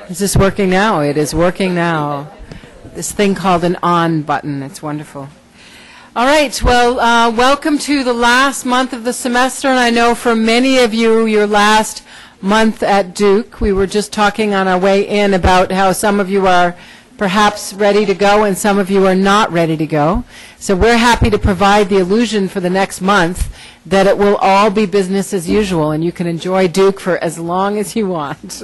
Is this working now? It is working now. This thing called an on button. It's wonderful. All right. Well, welcome to the last month of the semester, and I know for many of you, your last month at Duke. We were just talking on our way in about how some of you are perhaps ready to go and some of you are not ready to go. So we're happy to provide the illusion for the next month that it will all be business as usual and you can enjoy Duke for as long as you want.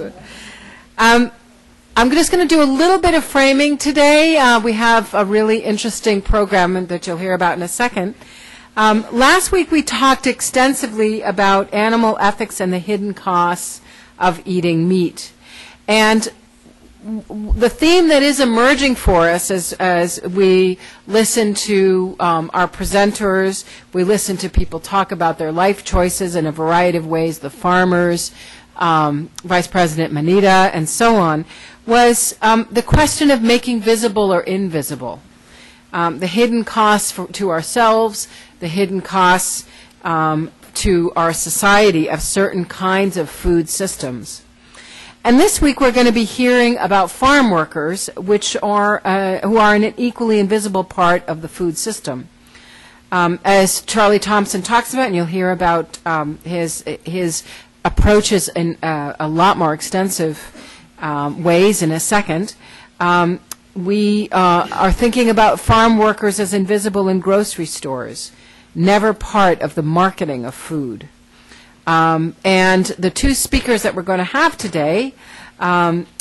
I'm just going to do a little bit of framing today. We have a really interesting program that you'll hear about in a second. Last week we talked extensively about animal ethics and the hidden costs of eating meat. And the theme that is emerging for us as we listen to our presenters, we listen to people talk about their life choices in a variety of ways, the farmers, Vice President Manita, and so on, was the question of making visible or invisible. The hidden costs to ourselves, the hidden costs to our society of certain kinds of food systems. And this week we're going to be hearing about farm workers, which are who are an equally invisible part of the food system. As Charlie Thompson talks about, and you'll hear about his approaches in a lot more extensive ways in a second, we are thinking about farm workers as invisible in grocery stores, never part of the marketing of food. And the two speakers that we're going to have today,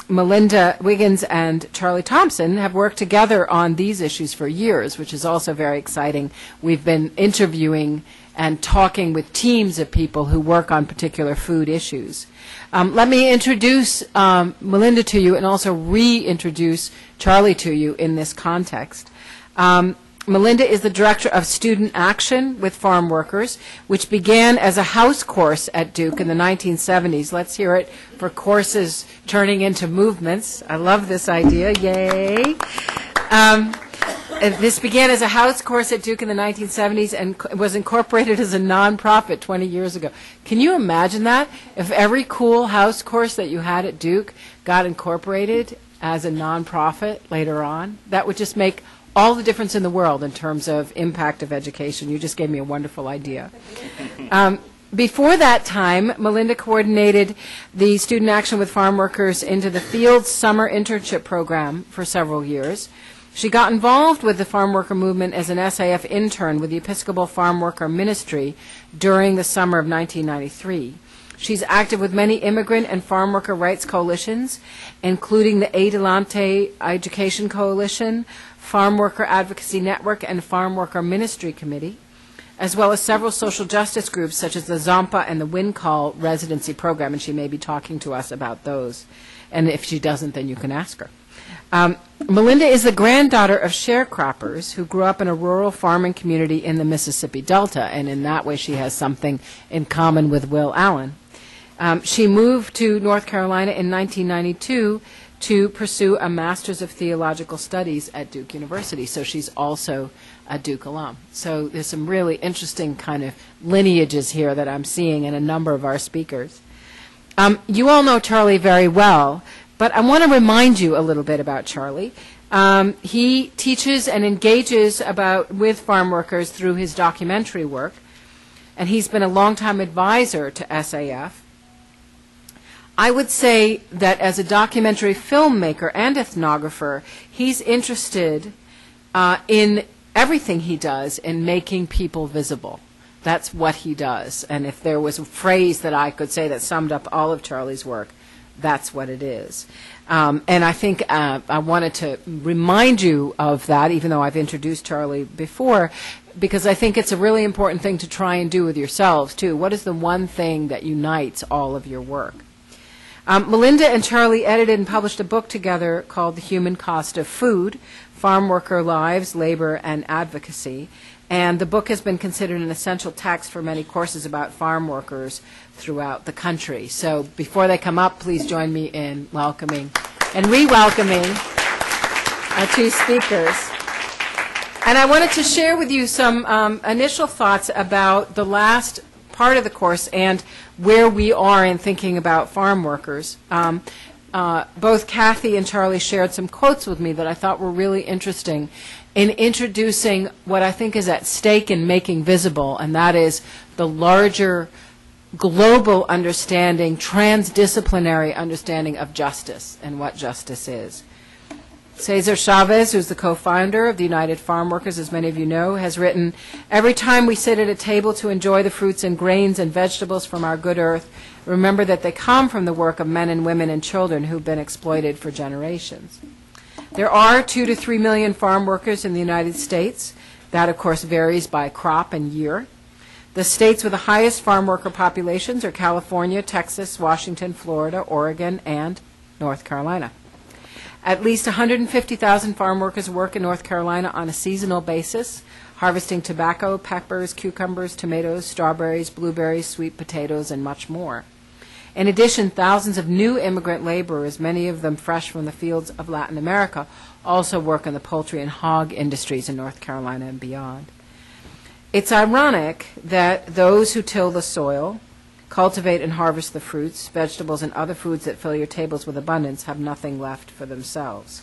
Melinda Wiggins and Charlie Thompson, have worked together on these issues for years, which is also very exciting. We've been interviewing and talking with teams of people who work on particular food issues. Let me introduce Melinda to you and also reintroduce Charlie to you in this context. Melinda is the Director of Student Action with Farm Workers, which began as a house course at Duke in the 1970s. Let's hear it for courses turning into movements. I love this idea. Yay. This began as a house course at Duke in the 1970s and was incorporated as a nonprofit 20 years ago. Can you imagine that? If every cool house course that you had at Duke got incorporated as a nonprofit later on, that would just make all the difference in the world in terms of impact of education. You just gave me a wonderful idea. Before that time, Melinda coordinated the Student Action with Farm Workers into the Field Summer Internship Program for several years. She got involved with the farm worker movement as an SAF intern with the Episcopal Farm Worker Ministry during the summer of 1993. She's active with many immigrant and farm worker rights coalitions, including the Adelante Education Coalition, Farm Worker Advocacy Network, and Farm Worker Ministry Committee, as well as several social justice groups such as the Zampa and the Wincall Residency Program, and she may be talking to us about those. And if she doesn't, then you can ask her. Melinda is the granddaughter of sharecroppers who grew up in a rural farming community in the Mississippi Delta, and in that way she has something in common with Will Allen. She moved to North Carolina in 1992 to pursue a Master's of Theological Studies at Duke University, so she's also a Duke alum. So there's some really interesting kind of lineages here that I'm seeing in a number of our speakers. You all know Charlie very well, but I want to remind you a little bit about Charlie. He teaches and engages with farm workers through his documentary work, and he's been a longtime advisor to SAF. I would say that as a documentary filmmaker and ethnographer, he's interested in everything he does in making people visible. That's what he does. And if there was a phrase that I could say that summed up all of Charlie's work, that's what it is. And I think I wanted to remind you of that, even though I've introduced Charlie before, because I think it's a really important thing to try and do with yourselves, too. What is the one thing that unites all of your work? Melinda and Charlie edited and published a book together called The Human Cost of Food, Farm Worker Lives, Labor, and Advocacy. And the book has been considered an essential text for many courses about farm workers throughout the country. So before they come up, please join me in welcoming and re-welcoming our two speakers. And I wanted to share with you some initial thoughts about the last part of the course and where we are in thinking about farm workers. both Kathy and Charlie shared some quotes with me that I thought were really interesting in introducing what I think is at stake in making visible, and that is the larger global understanding, transdisciplinary understanding of justice and what justice is. Cesar Chavez, who's the co-founder of the United Farmworkers, as many of you know, has written, "Every time we sit at a table to enjoy the fruits and grains and vegetables from our good earth, remember that they come from the work of men and women and children who've been exploited for generations." There are 2 to 3 million farm workers in the United States. That, of course, varies by crop and year. The states with the highest farm worker populations are California, Texas, Washington, Florida, Oregon, and North Carolina. At least 150,000 farm workers work in North Carolina on a seasonal basis, harvesting tobacco, peppers, cucumbers, tomatoes, strawberries, blueberries, sweet potatoes, and much more. In addition, thousands of new immigrant laborers, many of them fresh from the fields of Latin America, also work in the poultry and hog industries in North Carolina and beyond. It's ironic that those who till the soil, cultivate and harvest the fruits, vegetables, and other foods that fill your tables with abundance have nothing left for themselves.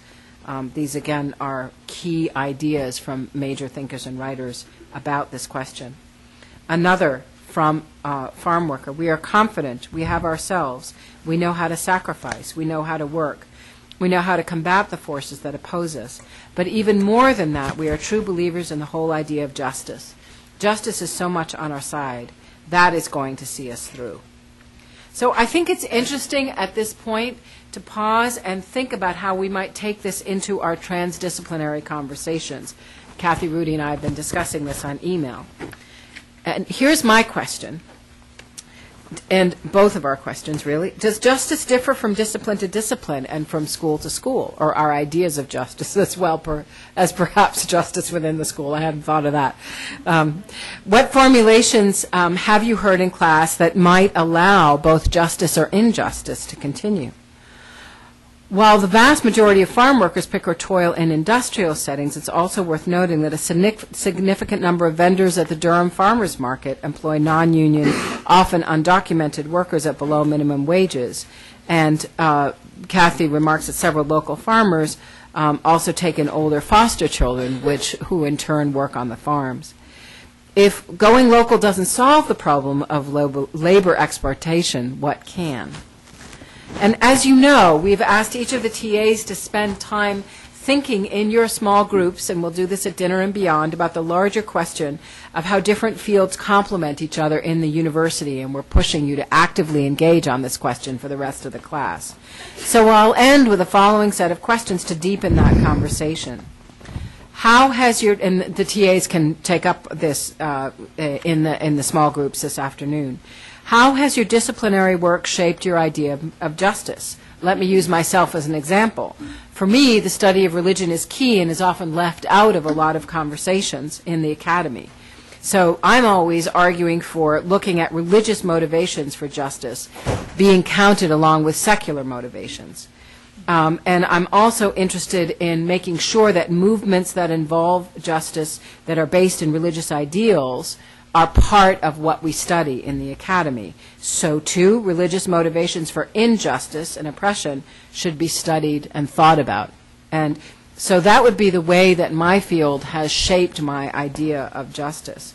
These, again, are key ideas from major thinkers and writers about this question. Another from Farm Worker, "We are confident we have ourselves. We know how to sacrifice. We know how to work. We know how to combat the forces that oppose us. But even more than that, we are true believers in the whole idea of justice. Justice is so much on our side. That is going to see us through." So I think it's interesting at this point to pause and think about how we might take this into our transdisciplinary conversations. Kathy, Rudy, and I have been discussing this on email. And here's my question, and both of our questions, really. Does justice differ from discipline to discipline and from school to school, or our ideas of justice as well as perhaps justice within the school? I hadn't thought of that. What formulations have you heard in class that might allow both justice or injustice to continue? While the vast majority of farm workers pick or toil in industrial settings, it's also worth noting that a significant number of vendors at the Durham Farmers Market employ non-union, often undocumented workers at below minimum wages. And Kathy remarks that several local farmers also take in older foster children, who in turn work on the farms. If going local doesn't solve the problem of labor exploitation, what can? And as you know, we've asked each of the TAs to spend time thinking in your small groups, and we'll do this at dinner and beyond, about the larger question of how different fields complement each other in the university, and we're pushing you to actively engage on this question for the rest of the class. So I'll end with the following set of questions to deepen that conversation. How has your, and the TAs can take up this in the small groups this afternoon, how has your disciplinary work shaped your idea of justice? Let me use myself as an example. For me, the study of religion is key and is often left out of a lot of conversations in the academy. So I'm always arguing for looking at religious motivations for justice being counted along with secular motivations. And I'm also interested in making sure that movements that involve justice that are based in religious ideals are part of what we study in the academy. So too, religious motivations for injustice and oppression should be studied and thought about. And so that would be the way that my field has shaped my idea of justice.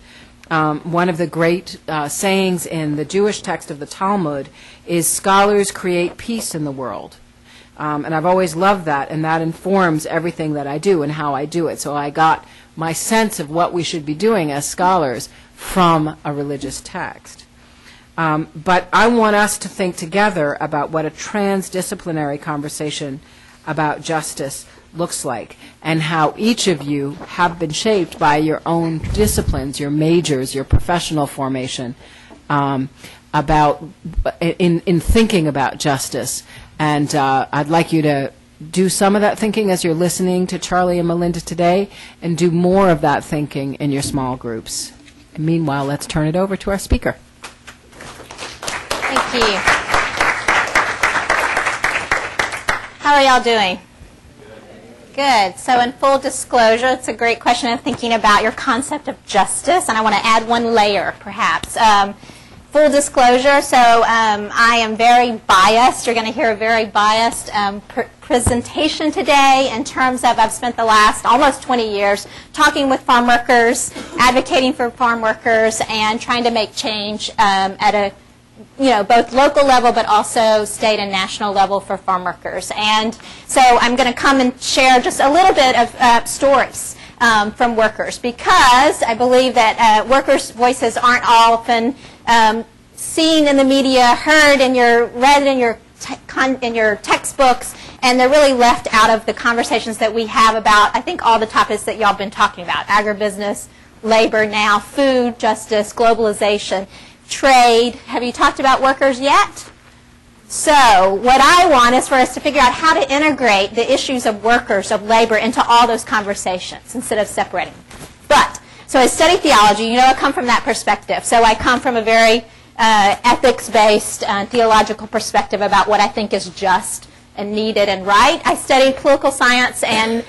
One of the great sayings in the Jewish text of the Talmud is, "Scholars create peace in the world." And I've always loved that, and that informs everything that I do and how I do it. So I got my sense of what we should be doing as scholars from a religious text. But I want us to think together about what a transdisciplinary conversation about justice looks like, and how each of you have been shaped by your own disciplines, your majors, your professional formation, about in thinking about justice. And I'd like you to do some of that thinking as you're listening to Charlie and Melinda today, and do more of that thinking in your small groups. And meanwhile, let's turn it over to our speaker. Thank you. How are y'all doing? Good. So in full disclosure, it's a great question of thinking about your concept of justice, and I want to add one layer, perhaps. Full disclosure, so I am very biased. You're going to hear a very biased presentation today in terms of I've spent the last almost 20 years talking with farm workers, advocating for farm workers, and trying to make change at a both local level but also state and national level for farm workers. And so I'm going to come and share just a little bit of stories from workers, because I believe that workers' voices aren't often seen in the media, read in your textbooks, and they're really left out of the conversations that we have about, I think, all the topics that y'all have been talking about: agribusiness, labor now, food, justice, globalization, trade. Have you talked about workers yet? So what I want is for us to figure out how to integrate the issues of workers, of labor, into all those conversations instead of separating them. So I study theology. I come from that perspective. So I come from a very ethics-based, theological perspective about what I think is just and needed and right. I studied political science and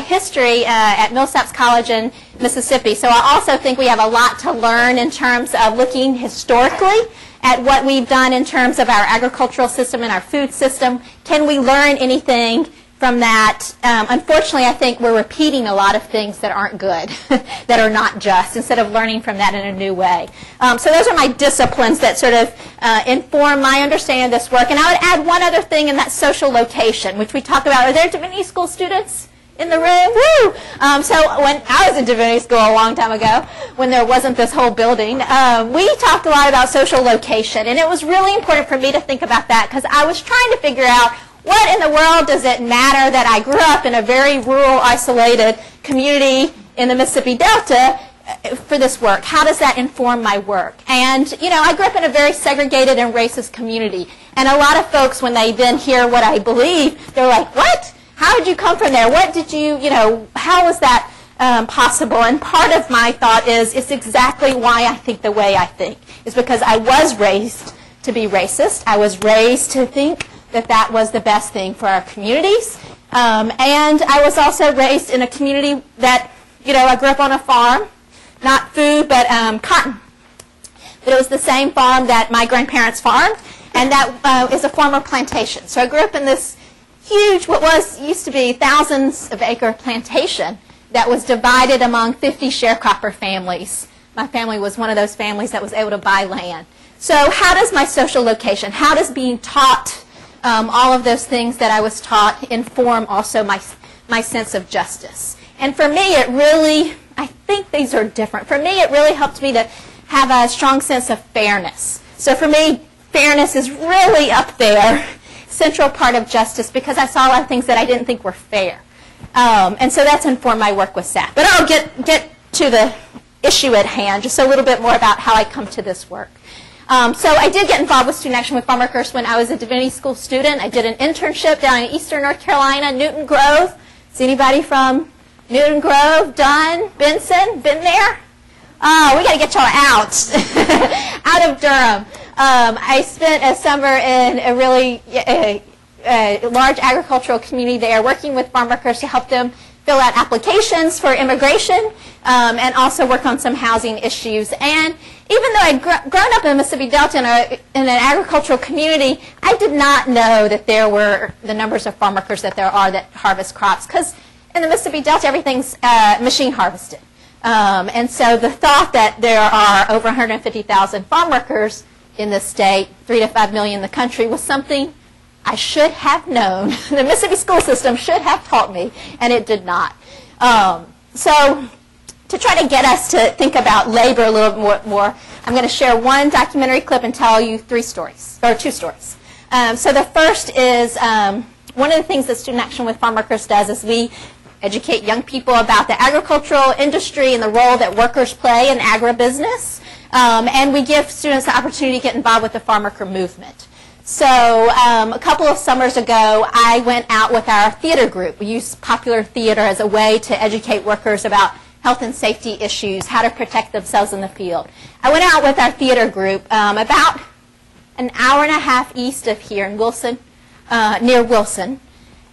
history at Millsaps College in Mississippi. So I also think we have a lot to learn in terms of looking historically at what we've done in terms of our agricultural system and our food system. Can we learn anything from that? Unfortunately, I think we're repeating a lot of things that aren't good, that are not just, instead of learning from that in a new way. So those are my disciplines that sort of inform my understanding of this work. And I would add one other thing, and that's social location, which we talk about. Are there Divinity School students in the room? Woo! So when I was in Divinity School a long time ago, when there wasn't this whole building, we talked a lot about social location. And it was really important for me to think about that, because I was trying to figure out, what in the world does it matter that I grew up in a very rural, isolated community in the Mississippi Delta for this work? How does that inform my work? And, I grew up in a very segregated and racist community. And a lot of folks, when they then hear what I believe, they're like, what? How did you come from there? What did you, how was that possible? And part of my thought is, it's exactly why I think the way I think. It's because I was raised to be racist. I was raised to think that was the best thing for our communities. And I was also raised in a community that, I grew up on a farm, not food, but cotton. But it was the same farm that my grandparents farmed, and that is a former plantation. So I grew up in this huge, used to be thousands of acre plantation that was divided among 50 sharecropper families. My family was one of those families that was able to buy land. So how does my social location, how does being taught all of those things that I was taught inform also my sense of justice? And for me, it really, I think these are different. For me, it really helped me to have a strong sense of fairness. So for me, fairness is really up there, central part of justice, because I saw a lot of things that I didn't think were fair. And so that's informed my work with SAP. But I'll get to the issue at hand, just a little bit more about how I come to this work. So I did get involved with Student Action with Farmworkers when I was a Divinity School student. I did an internship down in eastern North Carolina, Newton Grove. Is anybody from Newton Grove, Dunn, Benson, been there? Oh, we got to get y'all out, out of Durham. I spent a summer in a really large agricultural community there, working with farm workers to help them fill out applications for immigration, and also work on some housing issues. And even though I'd grown up in the Mississippi Delta in an agricultural community, I did not know that there were the numbers of farm workers that there are that harvest crops, because in the Mississippi Delta, everything's machine harvested. And so the thought that there are over 150,000 farm workers in the state, 3 to 5 million in the country, was something I should have known. The Mississippi school system should have taught me, and it did not. So to try to get us to think about labor a little more, I'm going to share one documentary clip and tell you two stories. So the first is one of the things that Student Action with Farmworkers does is we educate young people about the agricultural industry and the role that workers play in agribusiness. And we give students the opportunity to get involved with the farm worker movement. So a couple of summers ago, I went out with our theater group. We use popular theater as a way to educate workers about health and safety issues, how to protect themselves in the field. I went out with our theater group about an hour and a half east of here in Wilson, near Wilson.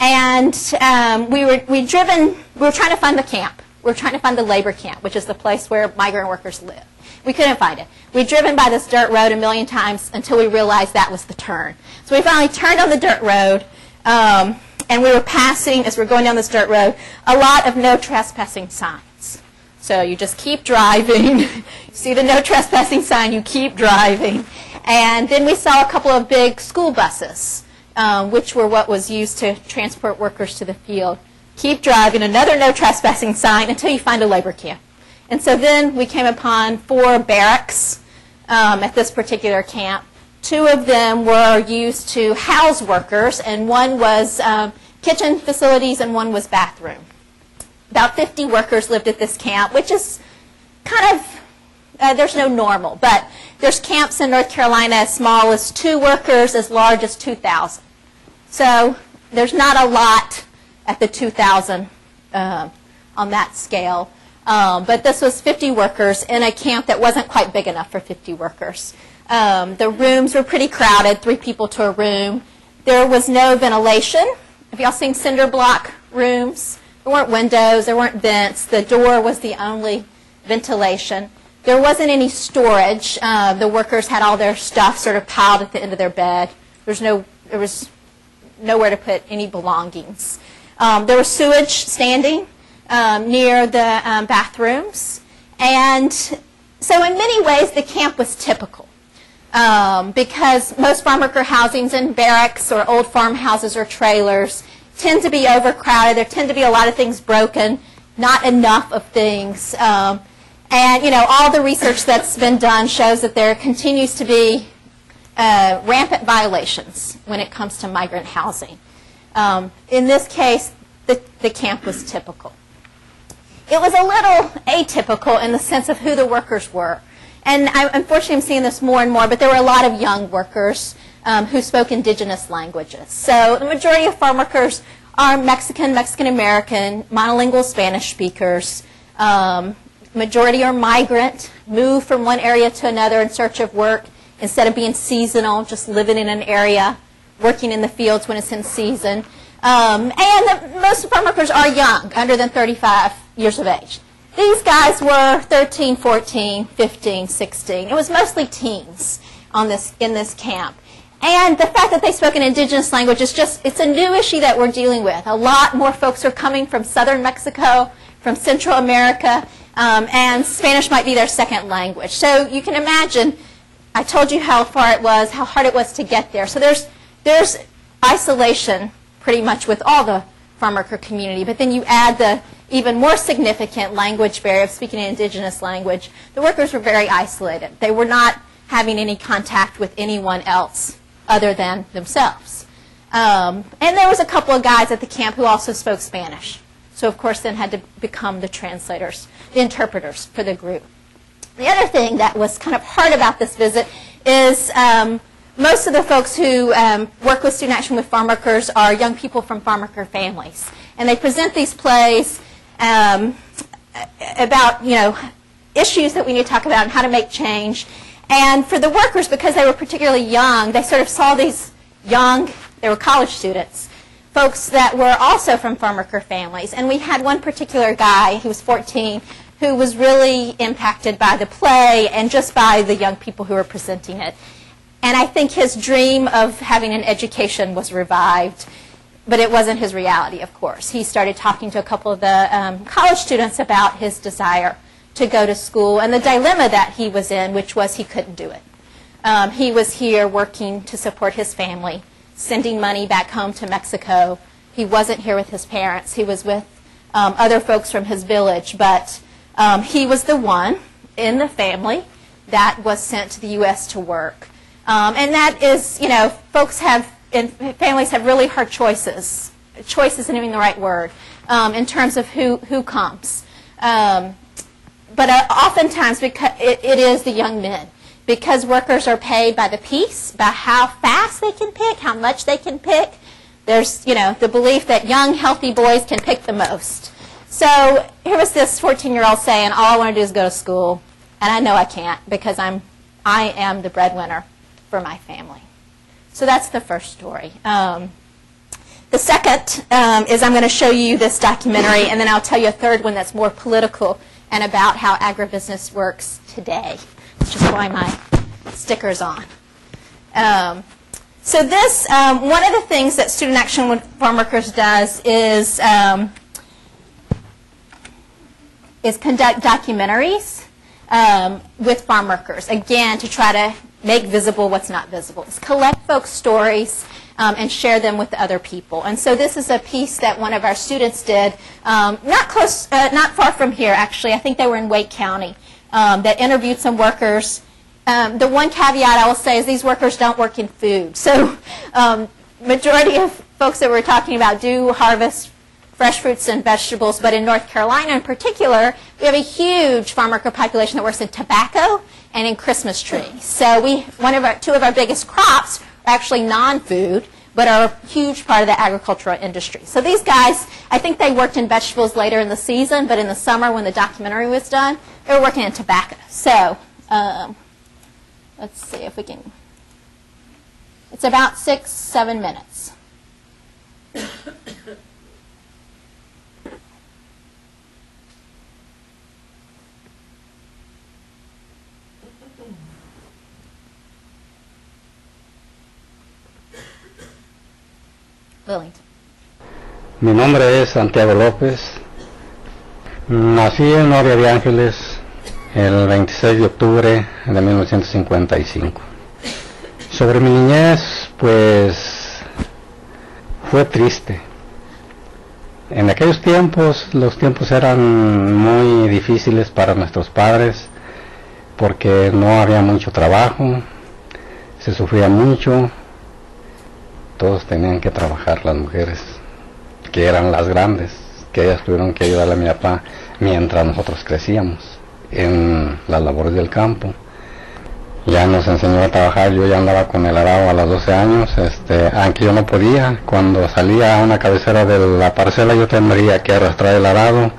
And we were trying to find the camp. We were trying to find the labor camp, which is the place where migrant workers live. We couldn't find it. We'd driven by this dirt road a million times until we realized that was the turn. So we finally turned on the dirt road, and we were passing, as we were going down this dirt road, a lot of no trespassing signs. So you just keep driving. You see the no trespassing sign, you keep driving. And then we saw a couple of big school buses, which were what was used to transport workers to the field. Keep driving, another no trespassing sign until you find a labor camp. And so then we came upon 4 barracks at this particular camp. 2 of them were used to house workers, and one was kitchen facilities and one was bathroom. About 50 workers lived at this camp, which is kind of, there's no normal, but there's camps in North Carolina as small as 2 workers, as large as 2,000. So there's not a lot at the 2,000 on that scale. But this was 50 workers in a camp that wasn't quite big enough for 50 workers. The rooms were pretty crowded, 3 people to a room. There was no ventilation. Have y'all seen cinder block rooms? There weren't windows, there weren't vents. The door was the only ventilation. There wasn't any storage. The workers had all their stuff sort of piled at the end of their bed. There was nowhere to put any belongings. There was sewage standing near the bathrooms. And so in many ways, the camp was typical. Because most farm worker housings in barracks or old farmhouses or trailers tend to be overcrowded. There tend to be a lot of things broken, not enough of things. And, you know, all the research that's been done shows that there continues to be rampant violations when it comes to migrant housing. In this case, the camp was typical. It was a little atypical in the sense of who the workers were. And unfortunately, I'm seeing this more and more, but there were a lot of young workers who spoke indigenous languages. So the majority of farm workers are Mexican, Mexican-American, monolingual Spanish speakers. Majority are migrant, move from one area to another in search of work instead of being seasonal, just living in an area, working in the fields when it's in season. Most farm workers are young, under than 35 years of age. These guys were 13, 14, 15, 16. It was mostly teens in this camp. And the fact that they spoke an indigenous language is it's a new issue that we're dealing with. A lot more folks are coming from southern Mexico, from Central America, and Spanish might be their second language. So you can imagine, I told you how far it was, how hard it was to get there. So there's isolation pretty much with all the farm worker community, but then you add the even more significant language barrier of speaking an indigenous language. The workers were very isolated. They were not having any contact with anyone else other than themselves. And there was a couple of guys at the camp who also spoke Spanish. So of course then had to become the translators, the interpreters for the group. The other thing that was kind of hard about this visit is most of the folks who work with Student Action with Farm Workers are young people from farm worker families. And they present these plays about, you know, issues that we need to talk about and how to make change. And for the workers, because they were particularly young, they sort of saw these young, they were college students, folks that were also from farm worker families. And we had one particular guy, he was 14, who was really impacted by the play and just by the young people who were presenting it. And I think his dream of having an education was revived. But it wasn't his reality, of course. He started talking to a couple of the college students about his desire to go to school and the dilemma that he was in, which was he couldn't do it. He was here working to support his family, sending money back home to Mexico. He wasn't here with his parents. He was with other folks from his village, but he was the one in the family that was sent to the U.S. to work. And that is, you know, families have really hard choices. Choice isn't even the right word in terms of who comes. But oftentimes because it is the young men. Because workers are paid by the piece, by how fast they can pick, how much they can pick. There's, you know, the belief that young, healthy boys can pick the most. So here was this 14-year-old saying, all I want to do is go to school. And I know I can't because I am the breadwinner for my family. So that's the first story. The second is I'm going to show you this documentary, and then I'll tell you a third one that's more political and about how agribusiness works today, which is why my sticker's on. So this, one of the things that Student Action with Farmworkers does is conduct documentaries with farm workers, again, to try to make visible what's not visible. It's collect folks' stories and share them with other people. And so this is a piece that one of our students did, not far from here, actually. I think they were in Wake County, that interviewed some workers. The one caveat I will say is these workers don't work in food. So majority of folks that we're talking about do harvest fresh fruits and vegetables, but in North Carolina in particular, we have a huge farm worker population that works in tobacco and in Christmas trees. So two of our biggest crops are actually non-food, but are a huge part of the agricultural industry. So these guys, I think they worked in vegetables later in the season, but in the summer when the documentary was done, they were working in tobacco. So let's see if we can, it's about 6-7 minutes. Wellington. Mi nombre es Santiago López. Nací en Noria de Ángeles el 26 de octubre de 1955. Sobre mi niñez, pues fue triste. En aquellos tiempos, los tiempos eran muy difíciles para nuestros padres porque no había mucho trabajo, se sufría mucho. Todos tenían que trabajar, las mujeres, que eran las grandes, que ellas tuvieron que ayudarle a mi papá mientras nosotros crecíamos en las labores del campo. Ya nos enseñó a trabajar, yo ya andaba con el arado a los 12 años, aunque yo no podía, cuando salía a una cabecera de la parcela yo tendría que arrastrar el arado.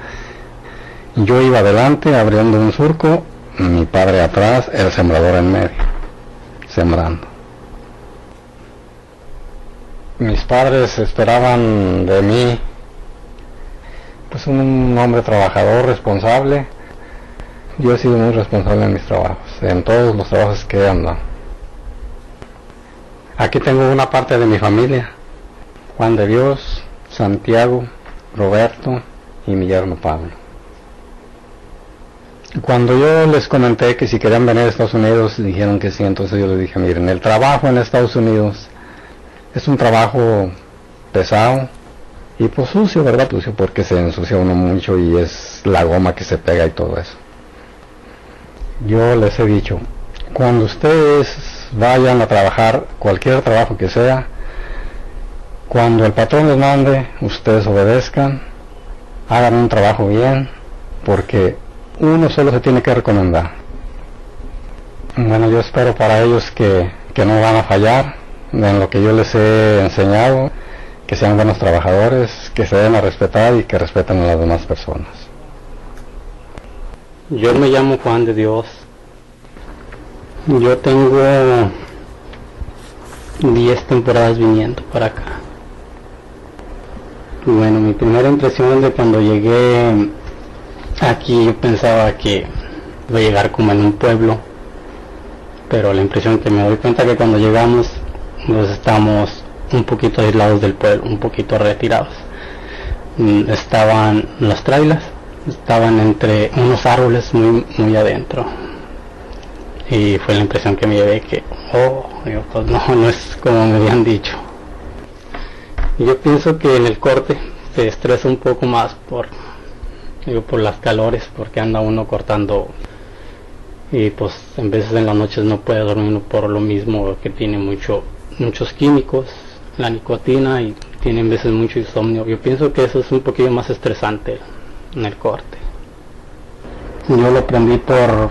Yo iba adelante abriendo un surco, mi padre atrás, el sembrador en medio, sembrando. Mis padres esperaban de mí pues un hombre trabajador, responsable. Yo he sido muy responsable en mis trabajos, en todos los trabajos que he andado. Aquí tengo una parte de mi familia: Juan de Dios, Santiago, Roberto y mi yerno Pablo. Cuando yo les comenté que si querían venir a Estados Unidos, dijeron que sí. Entonces yo les dije: miren, el trabajo en Estados Unidos es un trabajo pesado y pues sucio, ¿verdad? Sucio porque se ensucia uno mucho y es la goma que se pega y todo eso. Yo les he dicho, cuando ustedes vayan a trabajar, cualquier trabajo que sea, cuando el patrón les mande, ustedes obedezcan, hagan un trabajo bien, porque uno solo se tiene que recomendar. Bueno, yo espero para ellos que no van a fallar en lo que yo les he enseñado, que sean buenos trabajadores, que se den a respetar y que respeten a las demás personas. Yo me llamo Juan de Dios. Yo tengo 10 temporadas viniendo para acá. Bueno, mi primera impresión de cuando llegué aquí, yo pensaba que iba a llegar como en un pueblo, pero la impresión que me doy cuenta que cuando llegamos, pues estamos un poquito aislados del pueblo, un poquito retirados. Estaban las trailers, estaban entre unos árboles muy adentro. Y fue la impresión que me llevé que, pues no es como me habían dicho. Yo pienso que en el corte se estresa un poco más por las calores, porque anda uno cortando y pues en veces en las noches no puede dormir uno por lo mismo que tiene muchos químicos, la nicotina, y tiene en veces mucho insomnio. Yo pienso que eso es un poquillo más estresante en el corte. Yo lo aprendí por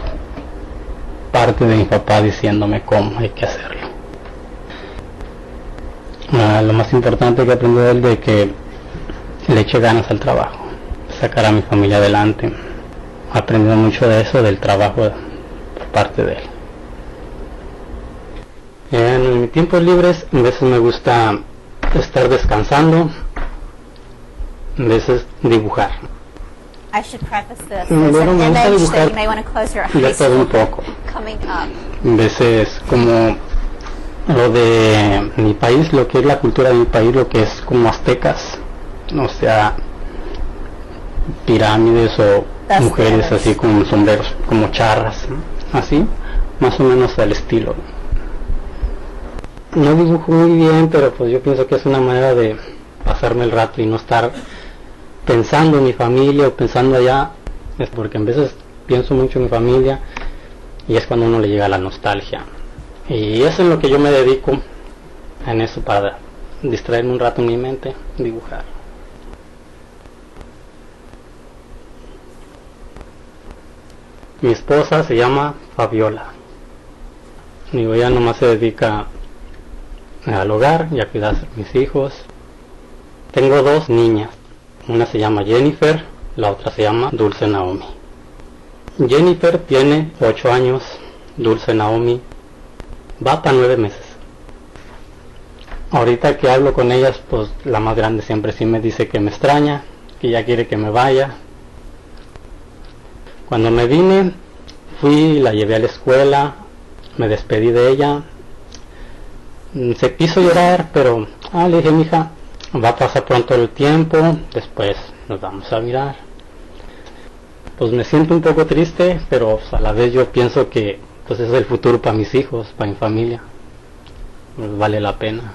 parte de mi papá diciéndome cómo hay que hacerlo. Lo más importante que aprendí de él de que le eche ganas al trabajo, sacar a mi familia adelante. Aprendí mucho de eso, del trabajo por parte de él. En mis tiempos libres, a veces me gusta estar descansando, a veces dibujar. I should preface this. Bueno, There's an me gusta image dibujar that you may want to close your de eyes todo un poco. coming up. A veces como lo de mi país, lo que es la cultura de mi país, lo que es como aztecas, o sea, pirámides o Las mujeres pirámides. así con sombreros, como charras, ¿no? Así, más o menos al estilo. No dibujo muy bien, pero pues yo pienso que es una manera de pasarme el rato y no estar pensando en mi familia o pensando allá, es porque a veces pienso mucho en mi familia y es cuando uno le llega la nostalgia. Y eso es lo que yo me dedico en eso, para distraerme un rato en mi mente, dibujar. Mi esposa se llama Fabiola. Digo, ella nomás se dedica al hogar y a cuidar a mis hijos. Tengo dos niñas. Una se llama Jennifer, la otra se llama Dulce Naomi. Jennifer tiene 8 años, Dulce Naomi va para 9 meses. Ahorita que hablo con ellas, pues la más grande siempre sí me dice que me extraña, que ya quiere que me vaya. Cuando me vine, fui, la llevé a la escuela, me despedí de ella. Se quiso llorar, pero le dije, mija, va a pasar pronto el tiempo, después nos vamos a mirar. Pues me siento un poco triste, pero pues, a la vez yo pienso que pues es el futuro para mis hijos, para mi familia. Pues vale la pena.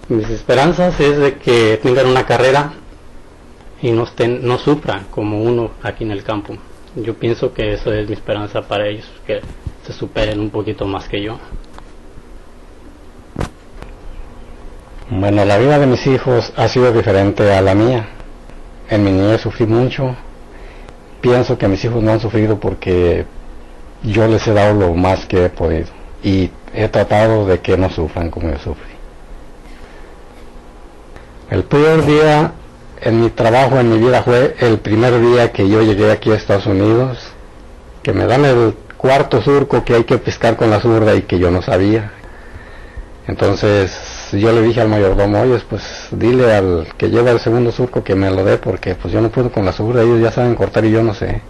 Mis esperanzas es de que tengan una carrera y no sufran como uno aquí en el campo. Yo pienso que eso es mi esperanza para ellos, que se superen un poquito más que yo. Bueno, la vida de mis hijos ha sido diferente a la mía. En mi niñez sufrí mucho. Pienso que mis hijos no han sufrido porque yo les he dado lo más que he podido. Y he tratado de que no sufran como yo sufrí. El peor día en mi trabajo, en mi vida, fue el primer día que yo llegué aquí a Estados Unidos, que me dan el cuarto surco que hay que pescar con la zurda y que yo no sabía. Entonces yo le dije al mayordomo, oye, pues dile al que lleva el segundo surco que me lo dé, porque pues yo no puedo con la zurda, ellos ya saben cortar y yo no sé.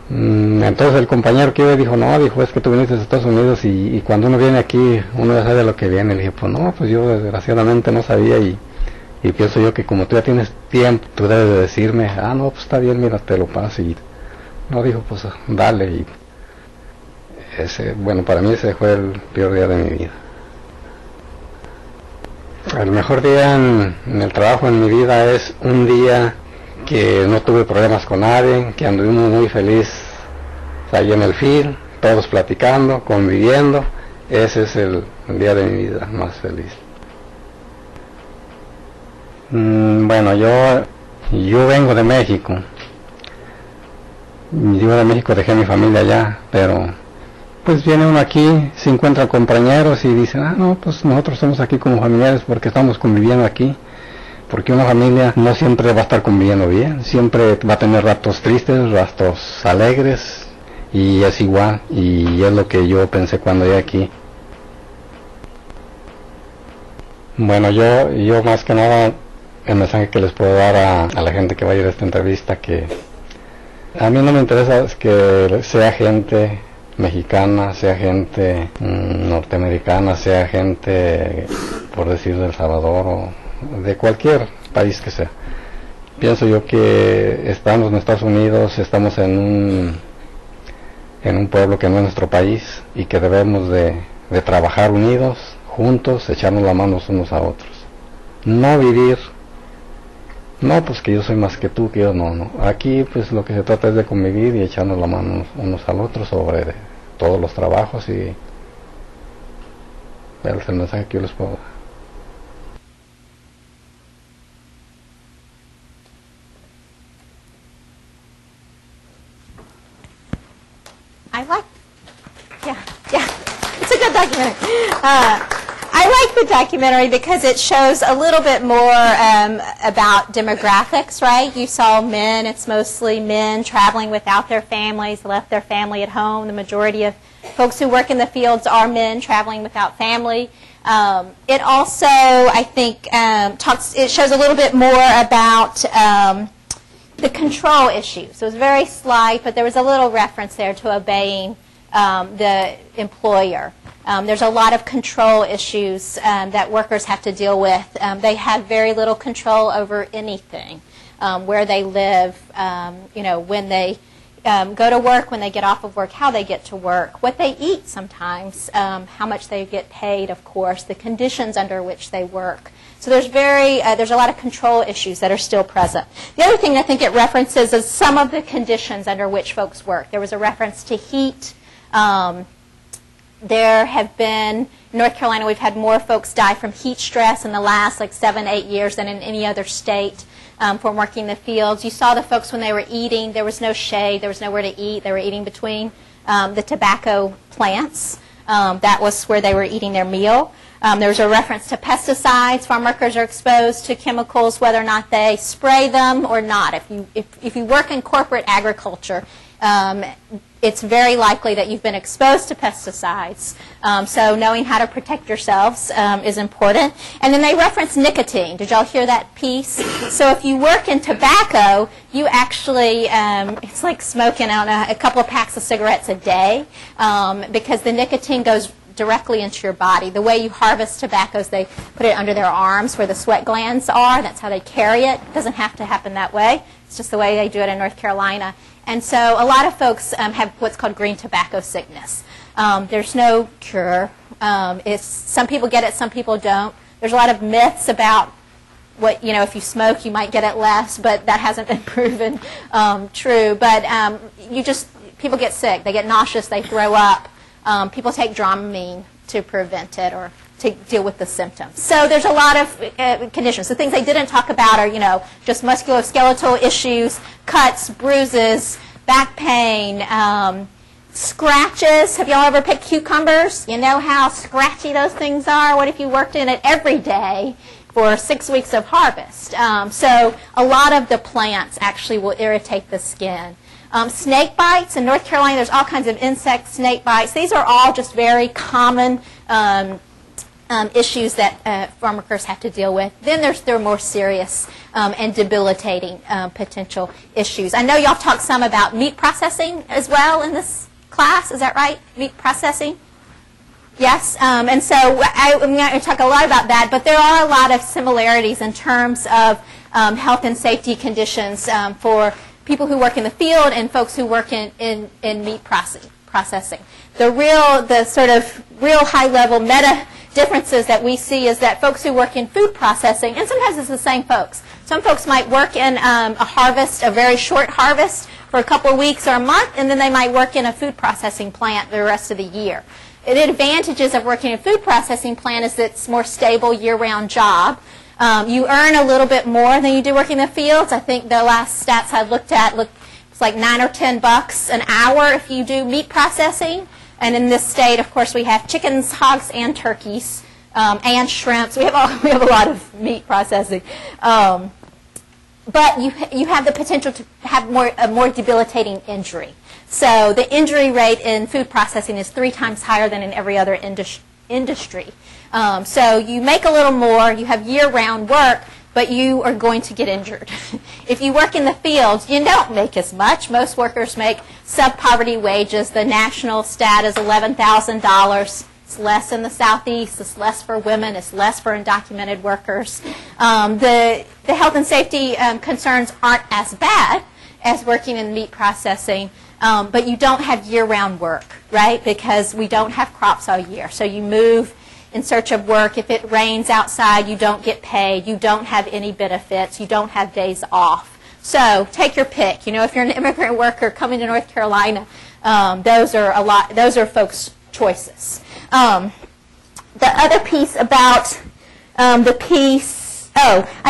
Entonces el compañero que iba dijo, no, dijo, es que tú viniste a Estados Unidos y cuando uno viene aquí, uno ya sabe lo que viene. Le dije, pues no, pues yo desgraciadamente no sabía y pienso yo que como tú ya tienes tiempo, tú debes de decirme, no, pues está bien, mira, te lo paso. Y no, dijo, pues dale. Y bueno, para mí ese fue el peor día de mi vida. El mejor día en el trabajo, en mi vida, es un día que no tuve problemas con nadie, que anduvimos muy feliz ahí en el field, todos platicando, conviviendo. Ese es el día de mi vida más feliz. Bueno, yo vengo de México. Yo de México dejé a mi familia allá, pero pues viene uno aquí, se encuentra compañeros y dice, no, pues nosotros estamos aquí como familiares porque estamos conviviendo aquí. Porque una familia no siempre va a estar conviviendo bien, siempre va a tener ratos tristes, ratos alegres, y es igual, y es lo que yo pensé cuando llegué aquí. Bueno, yo más que nada, el mensaje que les puedo dar a la gente que va a ir a esta entrevista, que a mí no me interesa que sea gente mexicana, sea gente norteamericana, sea gente, por decir, de El Salvador o de cualquier país que sea. Pienso yo que estamos en Estados Unidos, estamos en un pueblo que no es nuestro país y que debemos de trabajar unidos, juntos, echarnos la mano unos a otros. No vivir, no, pues que yo soy más que tú, que yo no. Aquí pues lo que se trata es de convivir y echarnos la mano unos al otro sobre todos los trabajos, y es el mensaje que yo les puedo dar. It's a good documentary. I like the documentary because it shows a little bit more about demographics, right? You saw men, it's mostly men traveling without their families, left their family at home. The majority of folks who work in the fields are men traveling without family. It also, I think, it shows a little bit more about the control issue. So it was very slight, but there was a little reference there to obeying the employer. There's a lot of control issues that workers have to deal with. They have very little control over anything, where they live, when they go to work, when they get off of work, how they get to work, what they eat sometimes, how much they get paid, of course, the conditions under which they work. So there's a lot of control issues that are still present. The other thing I think it references is some of the conditions under which folks work. There was a reference to heat. There have been, in North Carolina, we've had more folks die from heat stress in the last 7-8 years than in any other state from working the fields. You saw the folks when they were eating, there was no shade, there was nowhere to eat. They were eating between the tobacco plants. That was where they were eating their meal. There was a reference to pesticides. Farm workers are exposed to chemicals whether or not they spray them or not. If you work in corporate agriculture, it's very likely that you've been exposed to pesticides. So knowing how to protect yourselves is important. And then they reference nicotine. Did y'all hear that piece? So if you work in tobacco, you actually, it's like smoking, a couple of packs of cigarettes a day because the nicotine goes directly into your body. The way you harvest tobacco is they put it under their arms where the sweat glands are. That's how they carry it. It doesn't have to happen that way. It's just the way they do it in North Carolina. And so a lot of folks have what's called green tobacco sickness. There's no cure. Some people get it, some people don't. There's a lot of myths about what, if you smoke, you might get it less, but that hasn't been proven true. But people get sick. They get nauseous. They throw up. People take Dramamine to prevent it or to deal with the symptoms. So there's a lot of conditions. The things they didn't talk about are, just musculoskeletal issues, cuts, bruises, back pain, scratches. Have y'all ever picked cucumbers? You know how scratchy those things are? What if you worked in it every day for 6 weeks of harvest? So a lot of the plants actually will irritate the skin. Snake bites. In North Carolina, there's all kinds of insect snake bites. These are all just very common issues that farm workers have to deal with. Then there are more serious and debilitating potential issues. I know y'all talked some about meat processing as well in this class. Is that right? Meat processing? Yes. And so I'm going to talk a lot about that, but there are a lot of similarities in terms of health and safety conditions for people who work in the field and folks who work in meat processing. The sort of real high-level meta differences that we see is that folks who work in food processing, and sometimes it's the same folks. Some folks might work in a very short harvest for a couple of weeks or a month, and then they might work in a food processing plant the rest of the year. The advantages of working in a food processing plant is that it's a more stable year-round job. You earn a little bit more than you do working in the fields. I think the last stats I looked at, it's like $9 or $10 an hour if you do meat processing. And in this state, of course, we have chickens, hogs, and turkeys, and shrimps. We have a lot of meat processing. But you have the potential to have a more debilitating injury. So the injury rate in food processing is 3 times higher than in every other industry. So you make a little more, you have year-round work, but you are going to get injured. If you work in the fields, you don't make as much. Most workers make sub-poverty wages. The national stat is $11,000. It's less in the Southeast. It's less for women. It's less for undocumented workers. The health and safety concerns aren't as bad as working in meat processing, but you don't have year-round work, right? Because we don't have crops all year. So you move in search of work. If it rains outside, you don't get paid. You don't have any benefits. You don't have days off. So take your pick. If you're an immigrant worker coming to North Carolina, those are folks' choices. The other piece about I